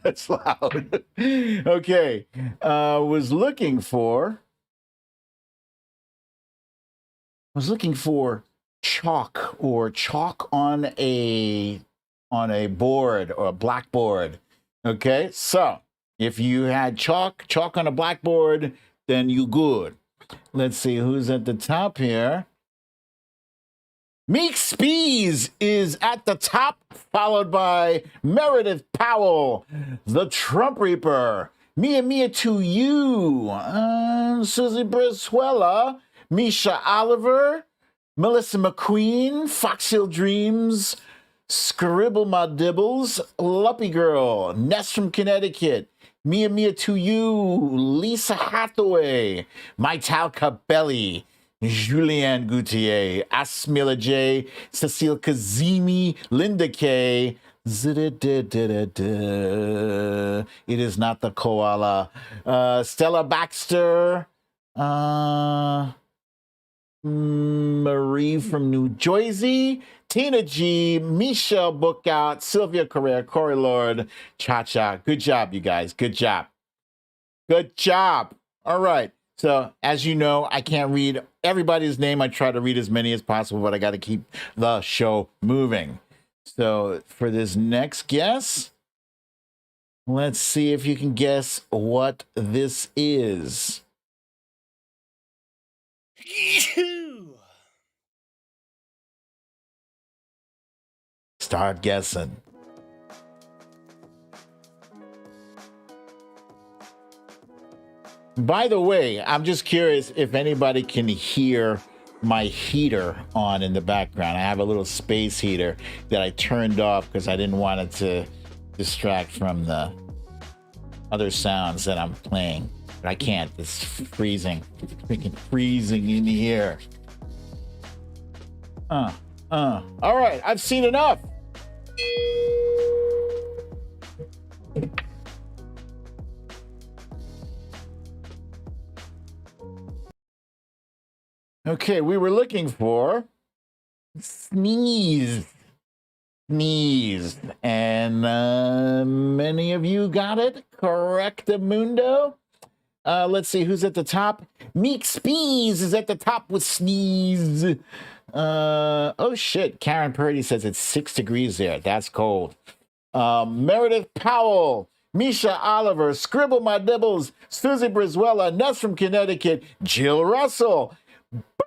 That's loud. Okay. Was looking for chalk or chalk on a board or a blackboard. Okay? So, if you had chalk on a blackboard, then you good. Let's see who's at the top here. Meek Spees is at the top, followed by Meredith Powell, the Trump Reaper, Mia to you, Susie Brizuela, Misha Oliver, Melissa McQueen, Foxhill Dreams, Scribble My Dibbles, Luppy Girl, Ness from Connecticut, Mia to you, Lisa Hathaway, Maital Capelli, Julianne Gauthier, Asmila J, Cecile Kazemi, Linda K. It is not the koala. Stella Baxter. Marie from New Jersey. Tina G, Michelle Bookout, Sylvia Correa, Corey Lord, Cha Cha. Good job, you guys. Good job. Good job. All right. So, as you know, I can't read everybody's name. I try to read as many as possible, but I got to keep the show moving. So, for this next guess, let's see if you can guess what this is. Start guessing. By the way, I'm just curious if anybody can hear my heater on in the background. I have a little space heater that I turned off because I didn't want it to distract from the other sounds that I'm playing. But I can't. It's freezing. It's freaking freezing in here. All right, I've seen enough. Okay, we were looking for sneeze. Sneeze. And many of you got it. Correctamundo. Let's see who's at the top. Meek Spees is at the top with sneeze. Oh shit. Karen Purdy says it's 6 degrees there. That's cold. Meredith Powell, Misha Oliver, Scribble My Dibbles, Susie Brizuela, Ness from Connecticut, Jill Russell,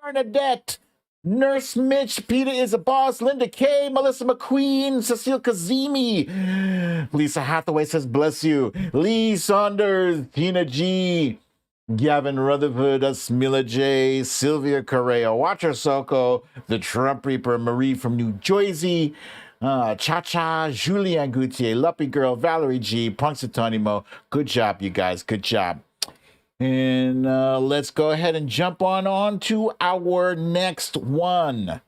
Bernadette, Nurse Mitch, Peter is a Boss, Linda K, Melissa McQueen, Cecile Kazemi, Lisa Hathaway says bless you, Lee Saunders, Tina G, Gavin Rutherford, Asmila J, Sylvia Correa, Watcher Soko, the Trump Reaper, Marie from New Jersey, Cha-Cha, Julianne Gauthier, Luppy Girl, Valerie G, Punxsutawney. Good job, you guys. Good job. And let's go ahead and jump on to our next one.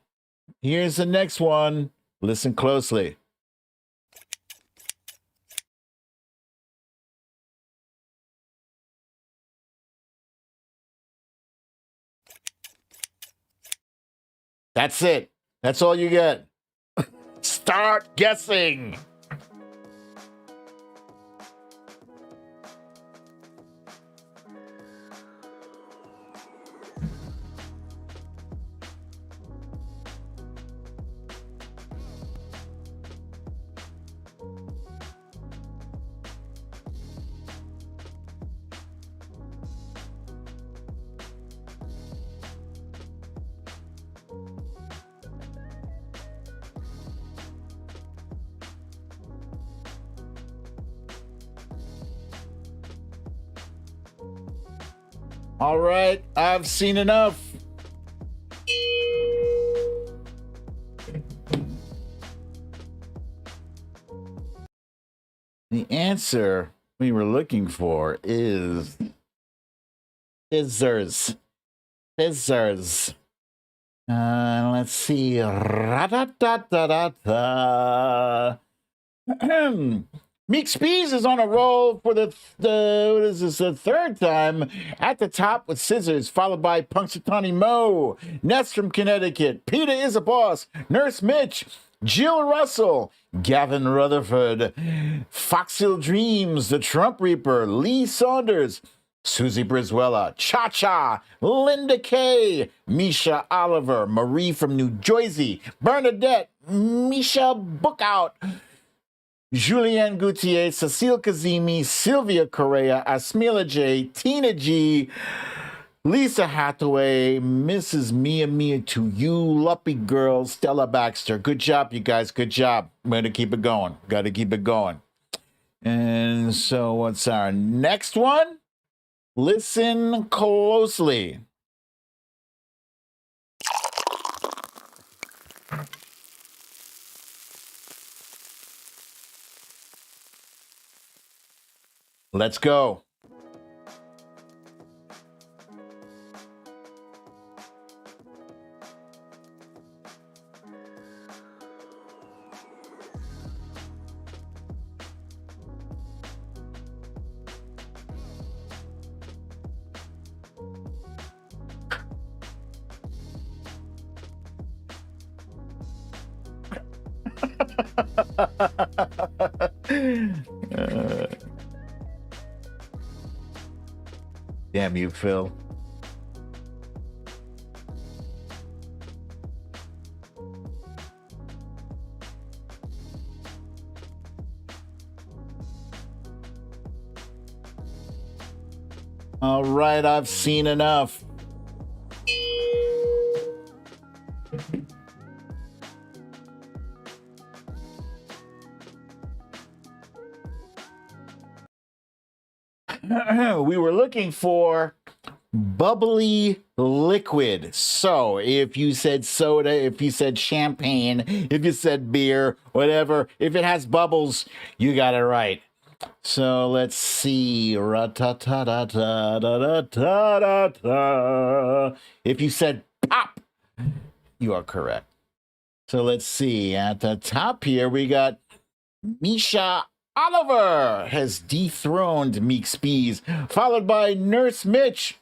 Here's the next one. Listen closely. That's it. That's all you get. Start guessing. All right, I've seen enough. The answer we were looking for is scissors. Scissors. Let's see. Meek Spees is on a roll for the third time at the top with scissors, followed by Punxsutawney Mo, Ness from Connecticut, Peter is a Boss, Nurse Mitch, Jill Russell, Gavin Rutherford, Foxhill Dreams, The Trump Reaper, Lee Saunders, Susie Brizuela, Cha-Cha, Linda K, Misha Oliver, Marie from New Jersey, Bernadette, Misha Bookout, Julianne Gauthier, Cecile Kazemi, Sylvia Correa, Asmila J, Tina G, Lisa Hathaway, Mrs. Mia to you, Luppy Girl, Stella Baxter. Good job, you guys. Good job. I'm going to keep it going. Got to keep it going. And so what's our next one? Listen closely. Let's go. Damn you, Phil. All right, I've seen enough. We were looking for bubbly liquid. So if you said soda, if you said champagne, if you said beer, whatever, if it has bubbles, you got it right. So let's see. If you said pop, you are correct. So let's see. At the top here, we got Misha Oliver has dethroned Meek Spees, followed by Nurse Mitch,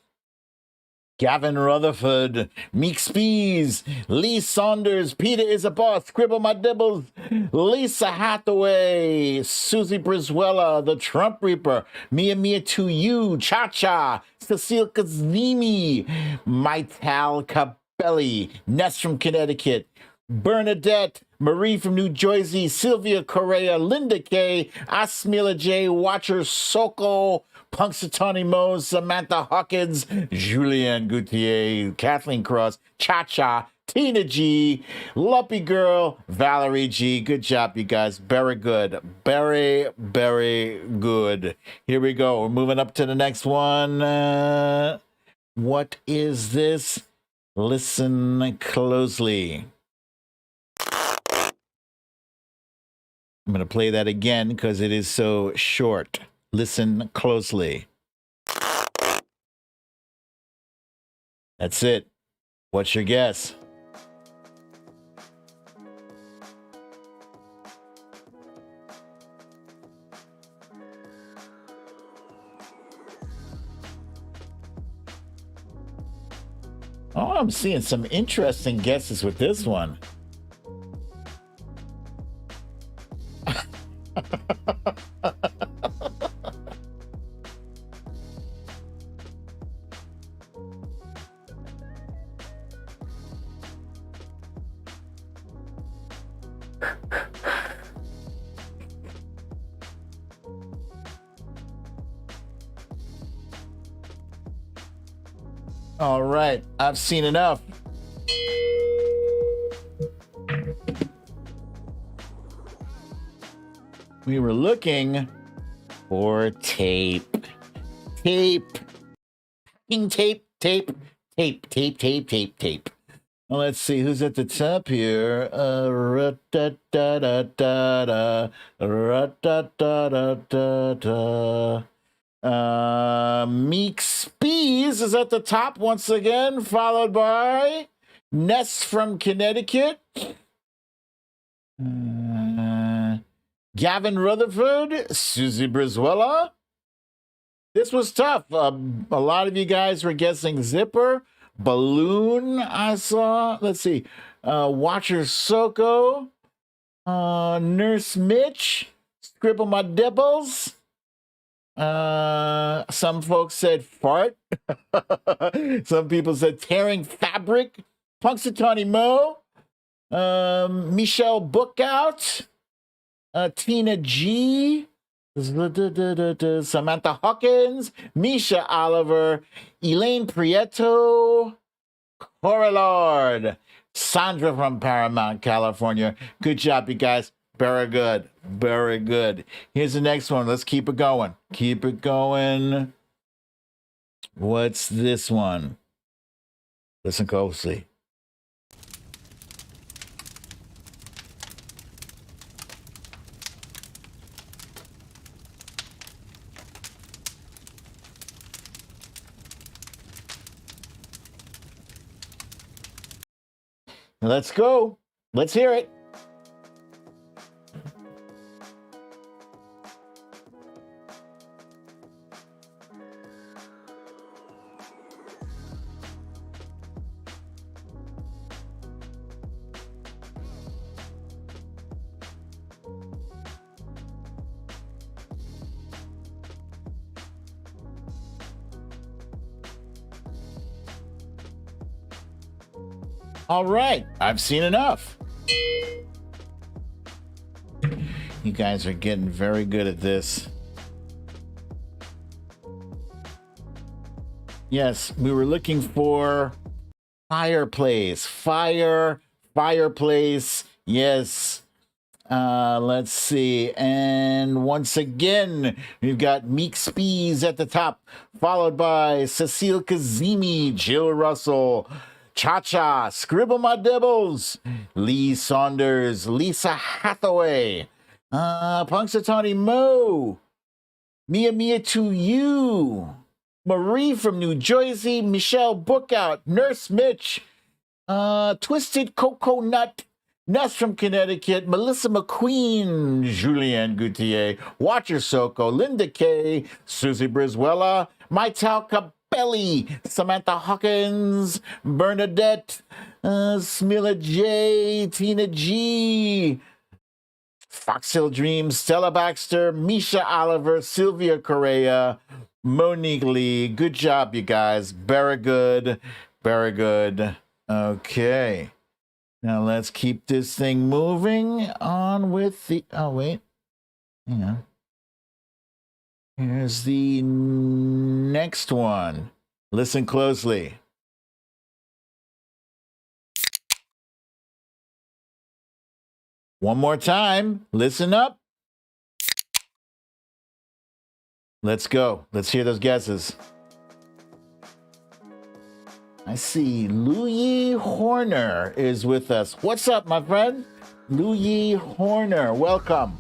Gavin Rutherford, Meek Spees, Lee Saunders, Peter is a boss, Scribble My Dibbles, Lisa Hathaway, Susie Brizuela, The Trump Reaper, Mia Mia to You, Cha Cha, Cecile Kazemi, Maital Capelli, Ness from Connecticut, Bernadette, Marie from New Jersey, Sylvia Correa, Linda K, Asmila J, Watcher Soko, Punxsutawney Mose, Samantha Hawkins, Julianne Gauthier, Kathleen Cross, Cha Cha, Tina G, Lumpy Girl, Valerie G. Good job, you guys. Very good. Very, very good. Here we go. We're moving up to the next one. What is this? Listen closely. I'm going to play that again because it is so short. Listen closely. That's it. What's your guess? Oh, I'm seeing some interesting guesses with this one. All right, I've seen enough. We were looking for tape. Tape. Tape. Well, let's see who's at the top here. Meek Spees is at the top once again, followed by Ness from Connecticut. Gavin Rutherford, Susie Brizuela. This was tough. A lot of you guys were guessing Zipper, Balloon, I saw. Let's see. Watcher Soko, Nurse Mitch, Scribble My Dibbles. Some folks said fart. Some people said tearing fabric. Punxsutawney Mo. Michelle Bookout. Tina G. Samantha Hawkins. Misha Oliver. Elaine Prieto. Cora Lord. Sandra from Paramount, California. Good job, you guys. Very good. Very good. Here's the next one. Let's keep it going. Keep it going. What's this one? Listen closely. Let's go. Let's hear it. All right, I've seen enough. You guys are getting very good at this. Yes, we were looking for fireplace. Fireplace. Yes. Let's see. And once again, we've got Meek Spees at the top, followed by Cecile Kazemi, Jill Russell, Cha-Cha, Scribble My Dibbles, Lee Saunders, Lisa Hathaway, Punxsutawney Mo, Mia Mia to You, Marie from New Jersey, Michelle Bookout, Nurse Mitch, Twisted Coconut, Ness from Connecticut, Melissa McQueen, Julianne Goutier, Watcher Soko, Linda Kay, Susie Brizuela, Maital Capelli, Samantha Hawkins, Bernadette, Smilla J, Tina G, Foxhill Dreams, Stella Baxter, Misha Oliver, Sylvia Correa, Monique Lee. Good job, you guys. Very good. Very good. Okay. Now let's keep this thing moving on with the... Oh, wait. Hang on. Here's the next one. Listen closely. One more time. Listen up. Let's go. Let's hear those guesses. I see Louis Horner is with us. What's up, my friend? Louis Horner, welcome.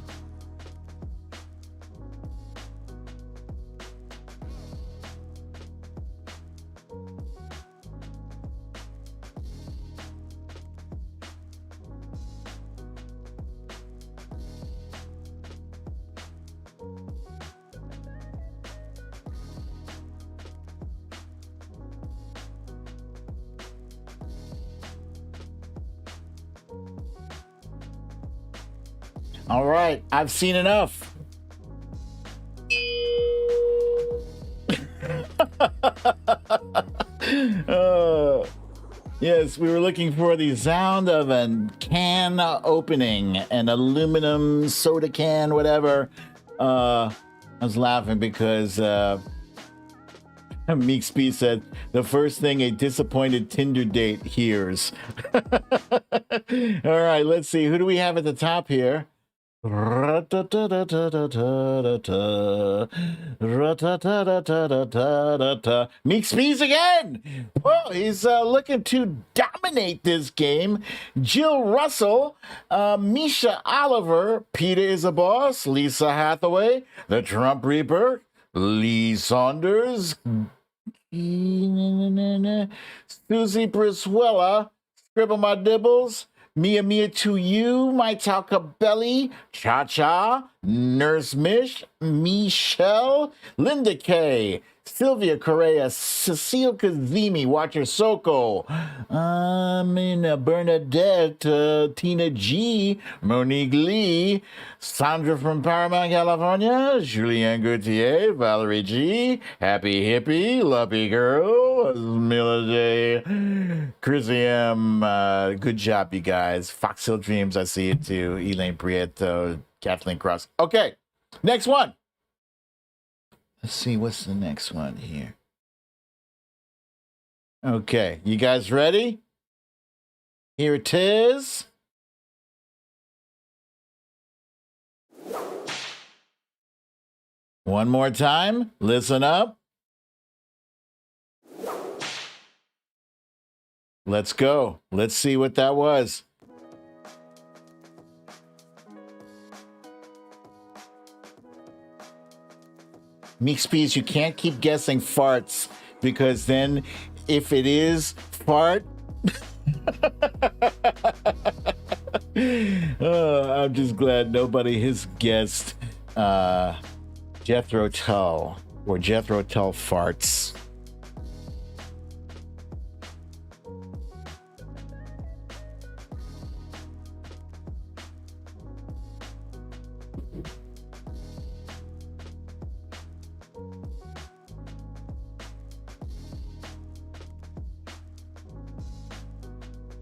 All right, I've seen enough. Yes, we were looking for the sound of a can opening, an aluminum soda can, whatever. I was laughing because Meek Speed said, the first thing a disappointed Tinder date hears. All right, let's see. Who do we have at the top here? Meek Spees again. Oh, he's looking to dominate this game. Jill Russell, Misha Oliver, Peter is a Boss, Lisa Hathaway, the Trump Reaper, Lee Saunders, Susie Brizuela, Scribble My Dibbles, Mia Mia to You, Maital Capelli, Cha-Cha, Nurse Mish, Michelle, Linda Kay, Sylvia Correa, Cecile Kazemi, Watcher Soko, Bernadette, Tina G, Monique Lee, Sandra from Paramount, California, Julianne Gautier, Valerie G, Happy Hippie, Lumpy Girl, Mila J, Chrissy M. Good job, you guys. Foxhill Dreams, I see it too. Elaine Prieto, Kathleen Cross. Okay, next one. Let's see, what's the next one here? Okay, you guys ready? Here it is. One more time. Listen up. Let's go. Let's see what that was. Meek Speeds, you can't keep guessing farts because then if it is fart, I'm just glad nobody has guessed Jethro Tull or Jethro Tull farts.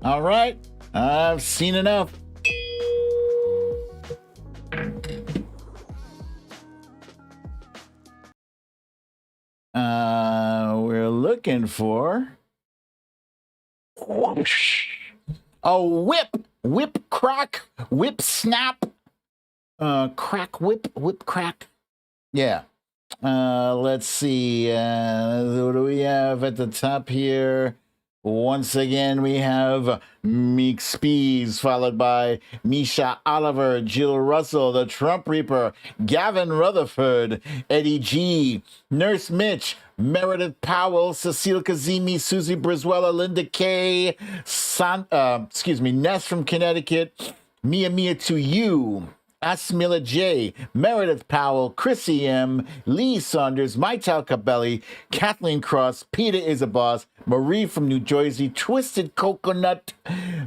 All right. I've seen enough. We're looking for a whip crack, whip snap, crack whip crack. Yeah. Let's see. What do we have at the top here? Once again, we have Meek Spees, followed by Misha Oliver, Jill Russell, the Trump Reaper, Gavin Rutherford, Eddie G, Nurse Mitch, Meredith Powell, Cecile Kazemi, Susie Brizuela, Linda K, Ness from Connecticut, Mia to You, Asmila J, Meredith Powell, Chrissy M, Lee Saunders, Maital Cabelli, Kathleen Cross, Peter is a Boss, Marie from New Jersey, Twisted Coconut,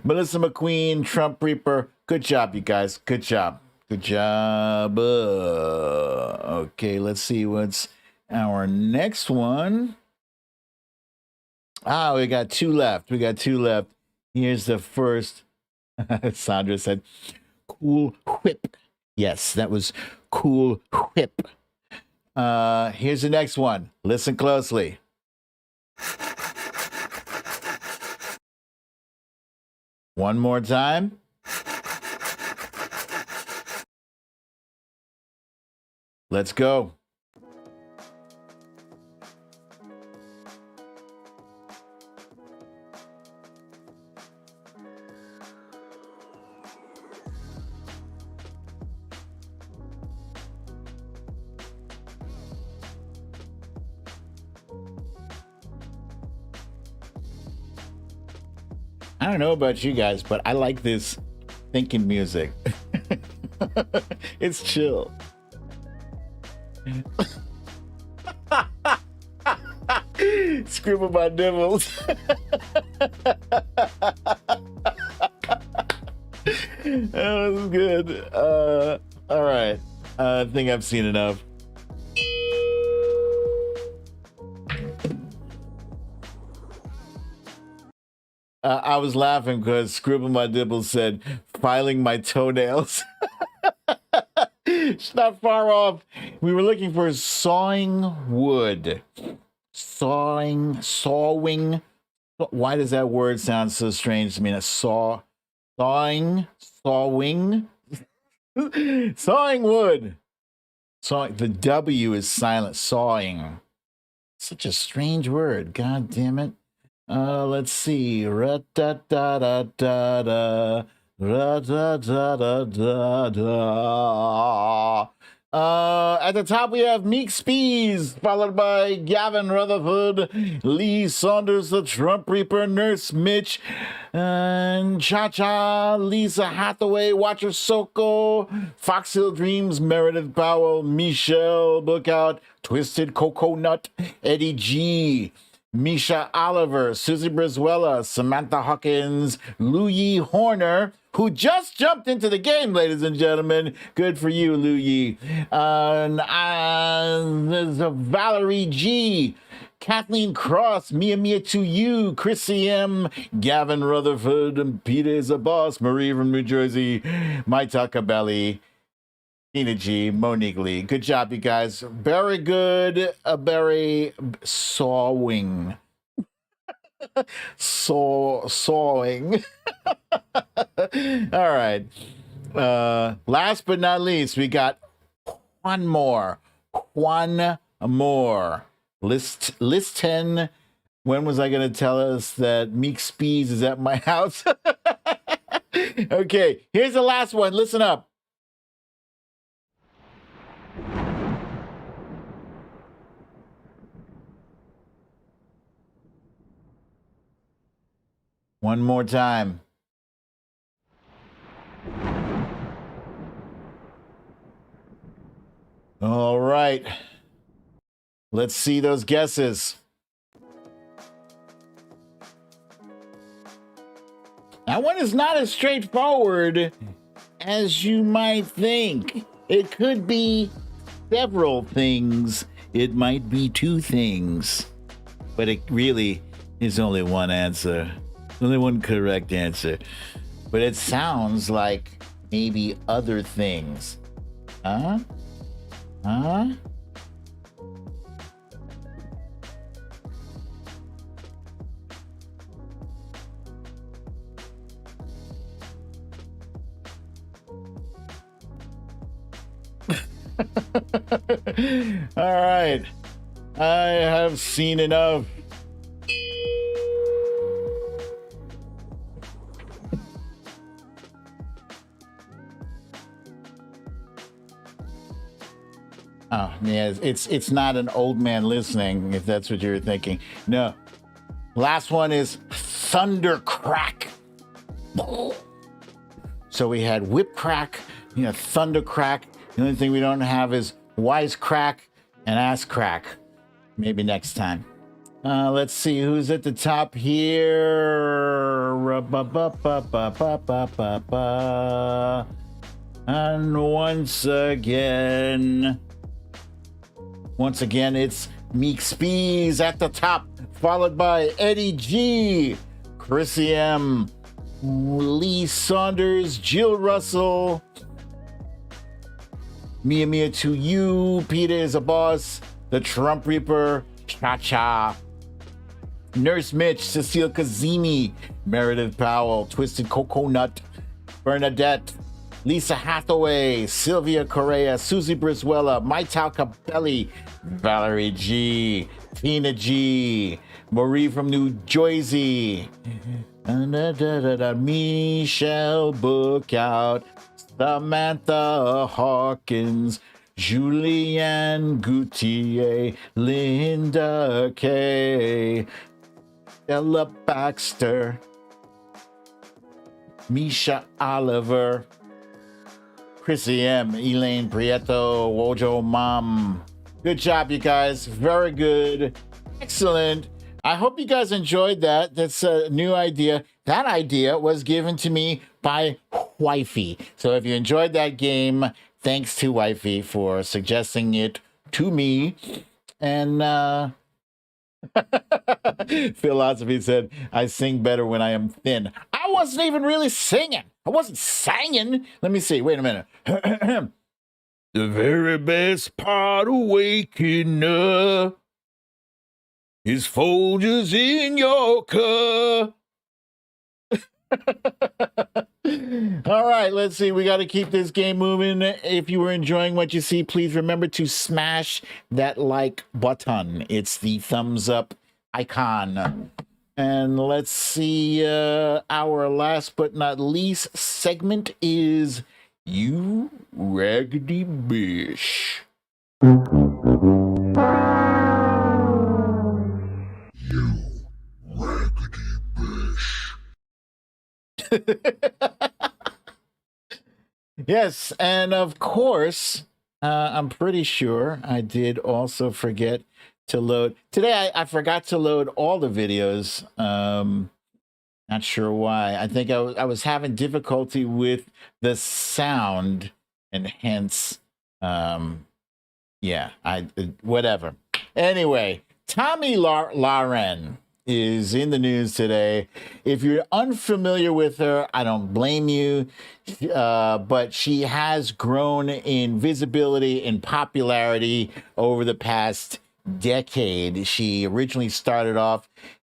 Melissa McQueen, Trump Reaper. Good job, you guys. Good job. Good job. Okay, let's see what's our next one. We got two left. Here's the first. Sandra said, Cool Whip. Yes, that was Cool Whip. Here's the next one. Listen closely. One more time. Let's go. I don't know about you guys, but I like this thinking music. It's chill. Scribble my nibbles. That was good. All right. I think I've seen enough. I was laughing because Scribble My Dibble said, filing my toenails. It's not far off. We were looking for sawing wood. Sawing. Why does that word sound so strange to me? Sawing. Sawing wood. Sawing. The W is silent. Sawing. Such a strange word. God damn it. Let's see. Ra-da-da-da-da-da. Ra-da-da-da-da-da. At the top, we have Meek Spees, followed by Gavin Rutherford, Lee Saunders, the Trump Reaper, Nurse Mitch, and Cha-Cha, Lisa Hathaway, Watcher Soko, Foxhill Dreams, Meredith Powell, Michelle Bookout, Twisted Coconut, Eddie G, Misha Oliver, Susie Brizuela, Samantha Hawkins, Louie Horner, who just jumped into the game, ladies and gentlemen. Good for you, Louie. There's Valerie G, Kathleen Cross, Mia to You, Chrissy M, Gavin Rutherford, and Peter is a Boss, Marie from New Jersey, Maita Cabelli, Tina G, Monique Lee. Good job, you guys. Very good. Very sawing. Sawing. All right. Last but not least, we got one more. List 10. When was I going to tell us that Meek Spees is at my house? Okay, here's the last one. Listen up. One more time. All right. Let's see those guesses. That one is not as straightforward as you might think. It could be several things. It might be two things. But it really is only one answer. Only one correct answer. But it sounds like maybe other things. Huh? Huh? All right. I have seen enough. Oh, yeah, it's not an old man listening, if that's what you were thinking. No. Last one is thunder crack. So we had whip crack, thunder crack. The only thing we don't have is wise crack and ass crack. Maybe next time. Let's see who's at the top here. And once again, it's Meek Spees at the top, followed by Eddie G, Chrissy M, Lee Saunders, Jill Russell, Mia Mia to you, Peter is a boss, the Trump Reaper, Cha Cha, Nurse Mitch, Cecile Kazemi, Meredith Powell, Twisted Coconut, Bernadette, Lisa Hathaway, Sylvia Correa, Susie Brizuela, Maital Capelli, Valerie G, Tina G, Marie from New Jersey, Michelle Bookout, Samantha Hawkins, Julianne Goutier, Linda Kay, Ella Baxter, Misha Oliver, Chrissy M, Elaine Prieto, Wojo Mom. Good job, you guys. Very good. Excellent. I hope you guys enjoyed that. That's a new idea. That idea was given to me by Wifey. So if you enjoyed that game, thanks to Wifey for suggesting it to me. And Philosophy said, I sing better when I am thin. I wasn't even really singing. I wasn't singing. Let me see. Wait a minute. The very best part of waking up is Folgers in your cup. All right, let's see. We got to keep this game moving. If you were enjoying what you see, please remember to smash that like button. It's the thumbs up icon. And let's see. Our last but not least segment is You Raggedy Bish. You Raggedy Bish. Yes, and of course, I'm pretty sure I did also forget to load. Today, I forgot to load all the videos. Not sure why. I think I was having difficulty with the sound, and hence, yeah, whatever. Anyway, Tomi Lahren is in the news today. If you're unfamiliar with her, I don't blame you, but she has grown in visibility and popularity over the past decade. She originally started off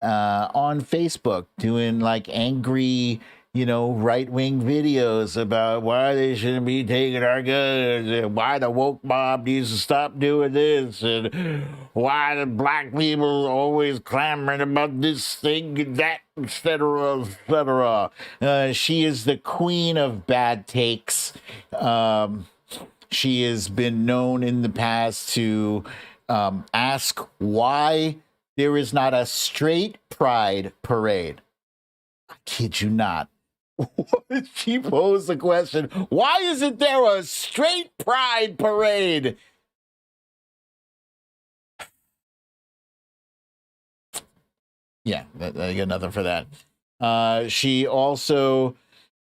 on Facebook doing like angry, right-wing videos about why they shouldn't be taking our guns and why the woke mob needs to stop doing this and why the black people are always clamoring about this thing and that, etc., etc. She is the queen of bad takes. She has been known in the past to ask why there is not a straight pride parade. I kid you not. She posed the question, why isn't there a straight pride parade? Yeah, I got nothing for that. She also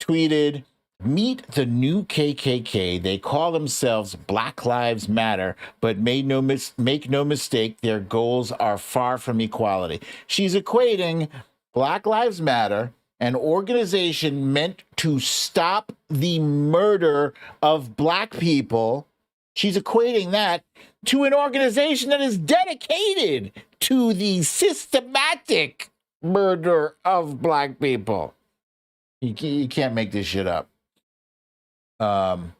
tweeted, meet the new KKK. They call themselves Black Lives Matter, but make no mistake, their goals are far from equality. She's equating Black Lives Matter, an organization meant to stop the murder of black people. She's equating that to an organization that is dedicated to the systematic murder of black people. You can't make this shit up. And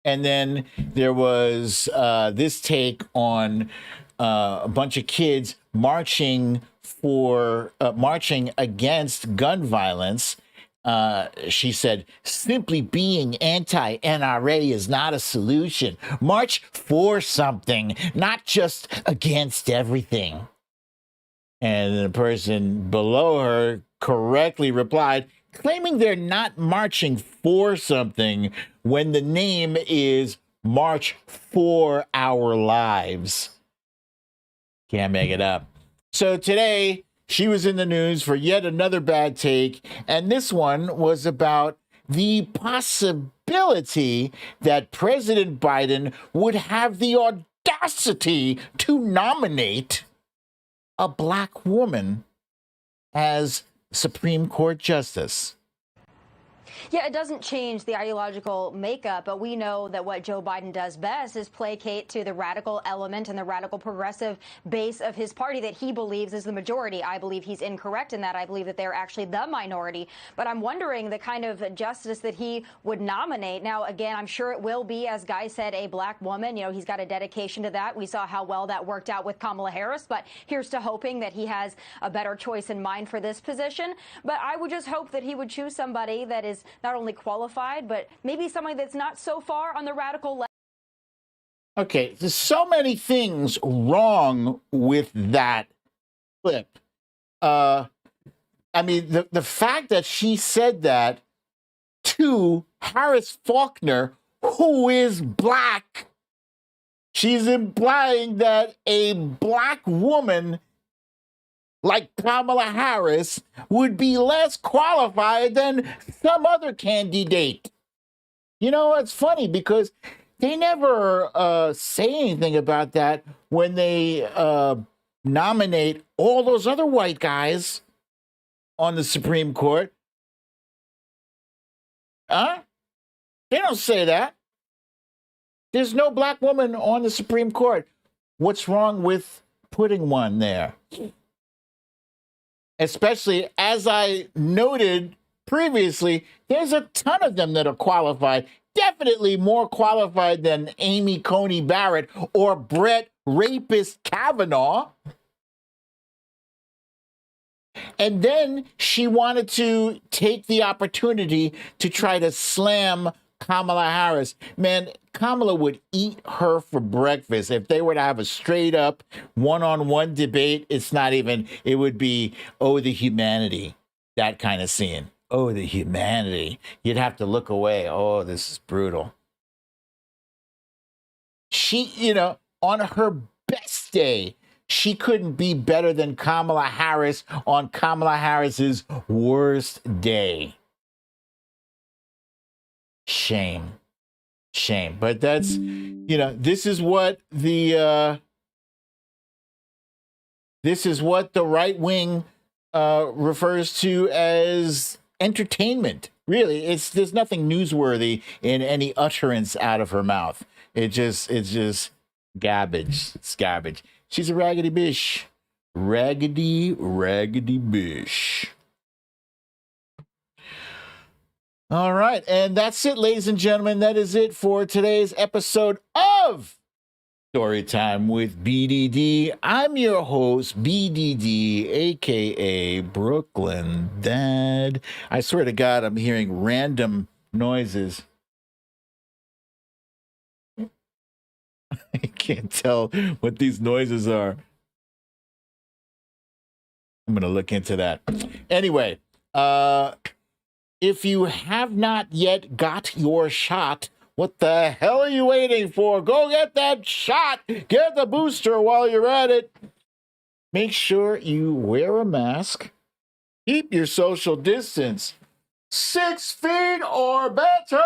then there was this take on a bunch of kids marching against gun violence. She said, simply being anti-NRA is not a solution. March for something, not just against everything. And the person below her correctly replied, claiming they're not marching for something when the name is March for Our Lives. Can't make it up. So today, she was in the news for yet another bad take, and this one was about the possibility that President Biden would have the audacity to nominate a black woman as Supreme Court Justice. Yeah, it doesn't change the ideological makeup, but we know that what Joe Biden does best is placate to the radical element and the radical progressive base of his party that he believes is the majority. I believe he's incorrect in that. I believe that they're actually the minority. But I'm wondering the kind of justice that he would nominate. Now, again, I'm sure it will be, as Guy said, a black woman. You know, he's got a dedication to that. We saw how well that worked out with Kamala Harris, but here's to hoping that he has a better choice in mind for this position. But I would just hope that he would choose somebody that is not only qualified, but maybe somebody that's not so far on the radical left. Okay, there's so many things wrong with that clip. I mean, the fact that she said that to Harris Faulkner, who is black, she's implying that a black woman like Kamala Harris would be less qualified than some other candidate. You know, it's funny because they never say anything about that when they nominate all those other white guys on the Supreme Court. Huh? They don't say that. There's no black woman on the Supreme Court. What's wrong with putting one there? Especially, as I noted previously, there's a ton of them that are qualified, definitely more qualified than Amy Coney Barrett or Brett Rapist Kavanaugh. And then she wanted to take the opportunity to try to slam Kamala Harris. Man, Kamala would eat her for breakfast. If they were to have a straight up one-on-one debate, it would be, oh, the humanity, that kind of scene. Oh, the humanity. You'd have to look away. Oh, this is brutal. She, on her best day, she couldn't be better than Kamala Harris on Kamala Harris's worst day. Shame. But that's, this is what the right wing refers to as entertainment. Really, there's nothing newsworthy in any utterance out of her mouth. It's just garbage. It's garbage. She's a raggedy bitch. Raggedy bitch. All right, and that's it, ladies and gentlemen. That is it for today's episode of Storytime with BDD. I'm your host, BDD, a.k.a. Brooklyn Dad. I swear to God, I'm hearing random noises. I can't tell what these noises are. I'm going to look into that. Anyway, if you have not yet got your shot, what the hell are you waiting for? Go get that shot. Get the booster while you're at it. Make sure you wear a mask. Keep your social distance. 6 feet or better.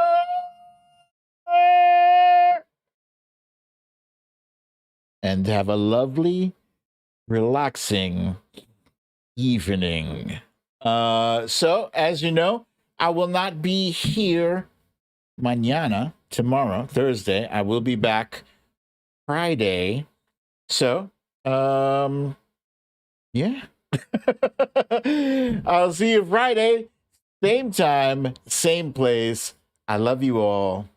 And have a lovely, relaxing evening. So, as you know, I will not be here mañana, tomorrow, Thursday. I will be back Friday. So, yeah. I'll see you Friday. Same time, same place. I love you all.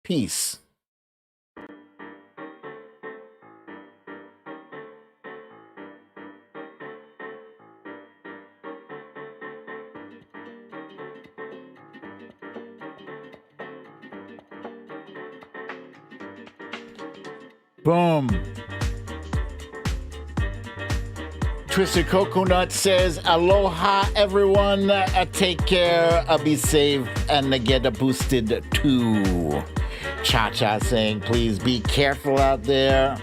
Peace. Boom. Twisted Coconut says, aloha, everyone. Take care, be safe, and get boosted too. Cha-Cha saying, please be careful out there.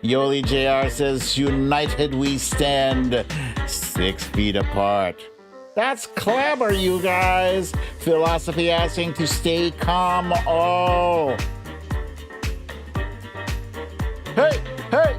Yoli JR says, united we stand, 6 feet apart. That's clever, you guys. Philosophy asking to stay calm. Oh. Hey, hey.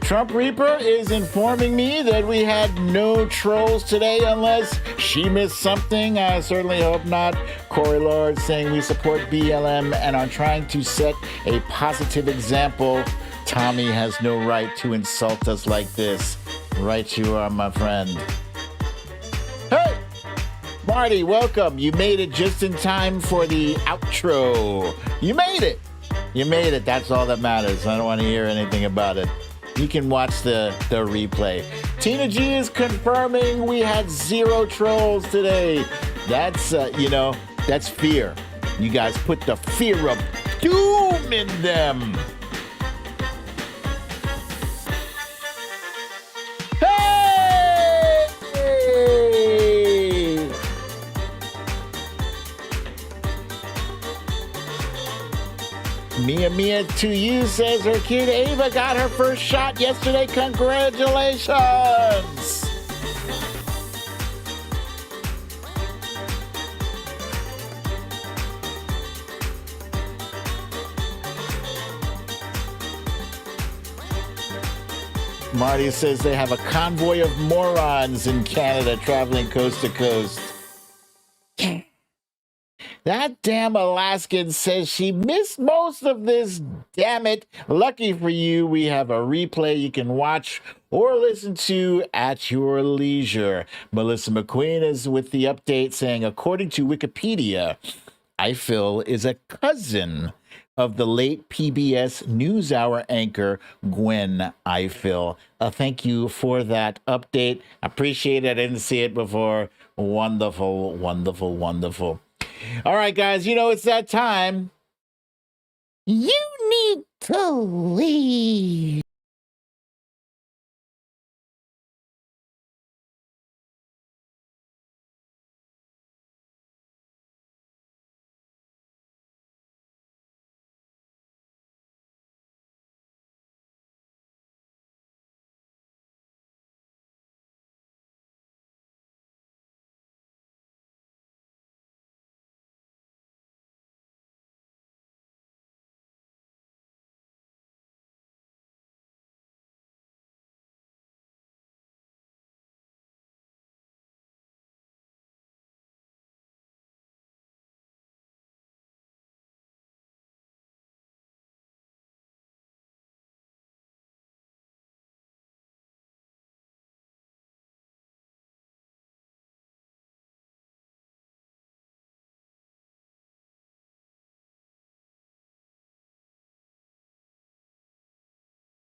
Trump Reaper is informing me that we had no trolls today unless she missed something. I certainly hope not. Corey Lord saying we support BLM and are trying to set a positive example. Tommy has no right to insult us like this. Right you are, my friend. Hey! Marty, welcome. You made it just in time for the outro. You made it. You made it. That's all that matters. I don't want to hear anything about it. You can watch the replay. Tina G is confirming we had 0 trolls today. That's, that's fear. You guys put the fear of doom in them. Hey! Mia to you says her kid Ava got her first shot yesterday. Congratulations! Marty says they have a convoy of morons in Canada traveling coast to coast. That damn Alaskan says she missed most of this. Damn it. Lucky for you, we have a replay you can watch or listen to at your leisure. Melissa McQueen is with the update saying, according to Wikipedia, Eiffel is a cousin of the late PBS NewsHour anchor Gwen Eiffel. Thank you for that update. Appreciate it. I didn't see it before. Wonderful, wonderful, wonderful. All right, guys, it's that time. You need to leave.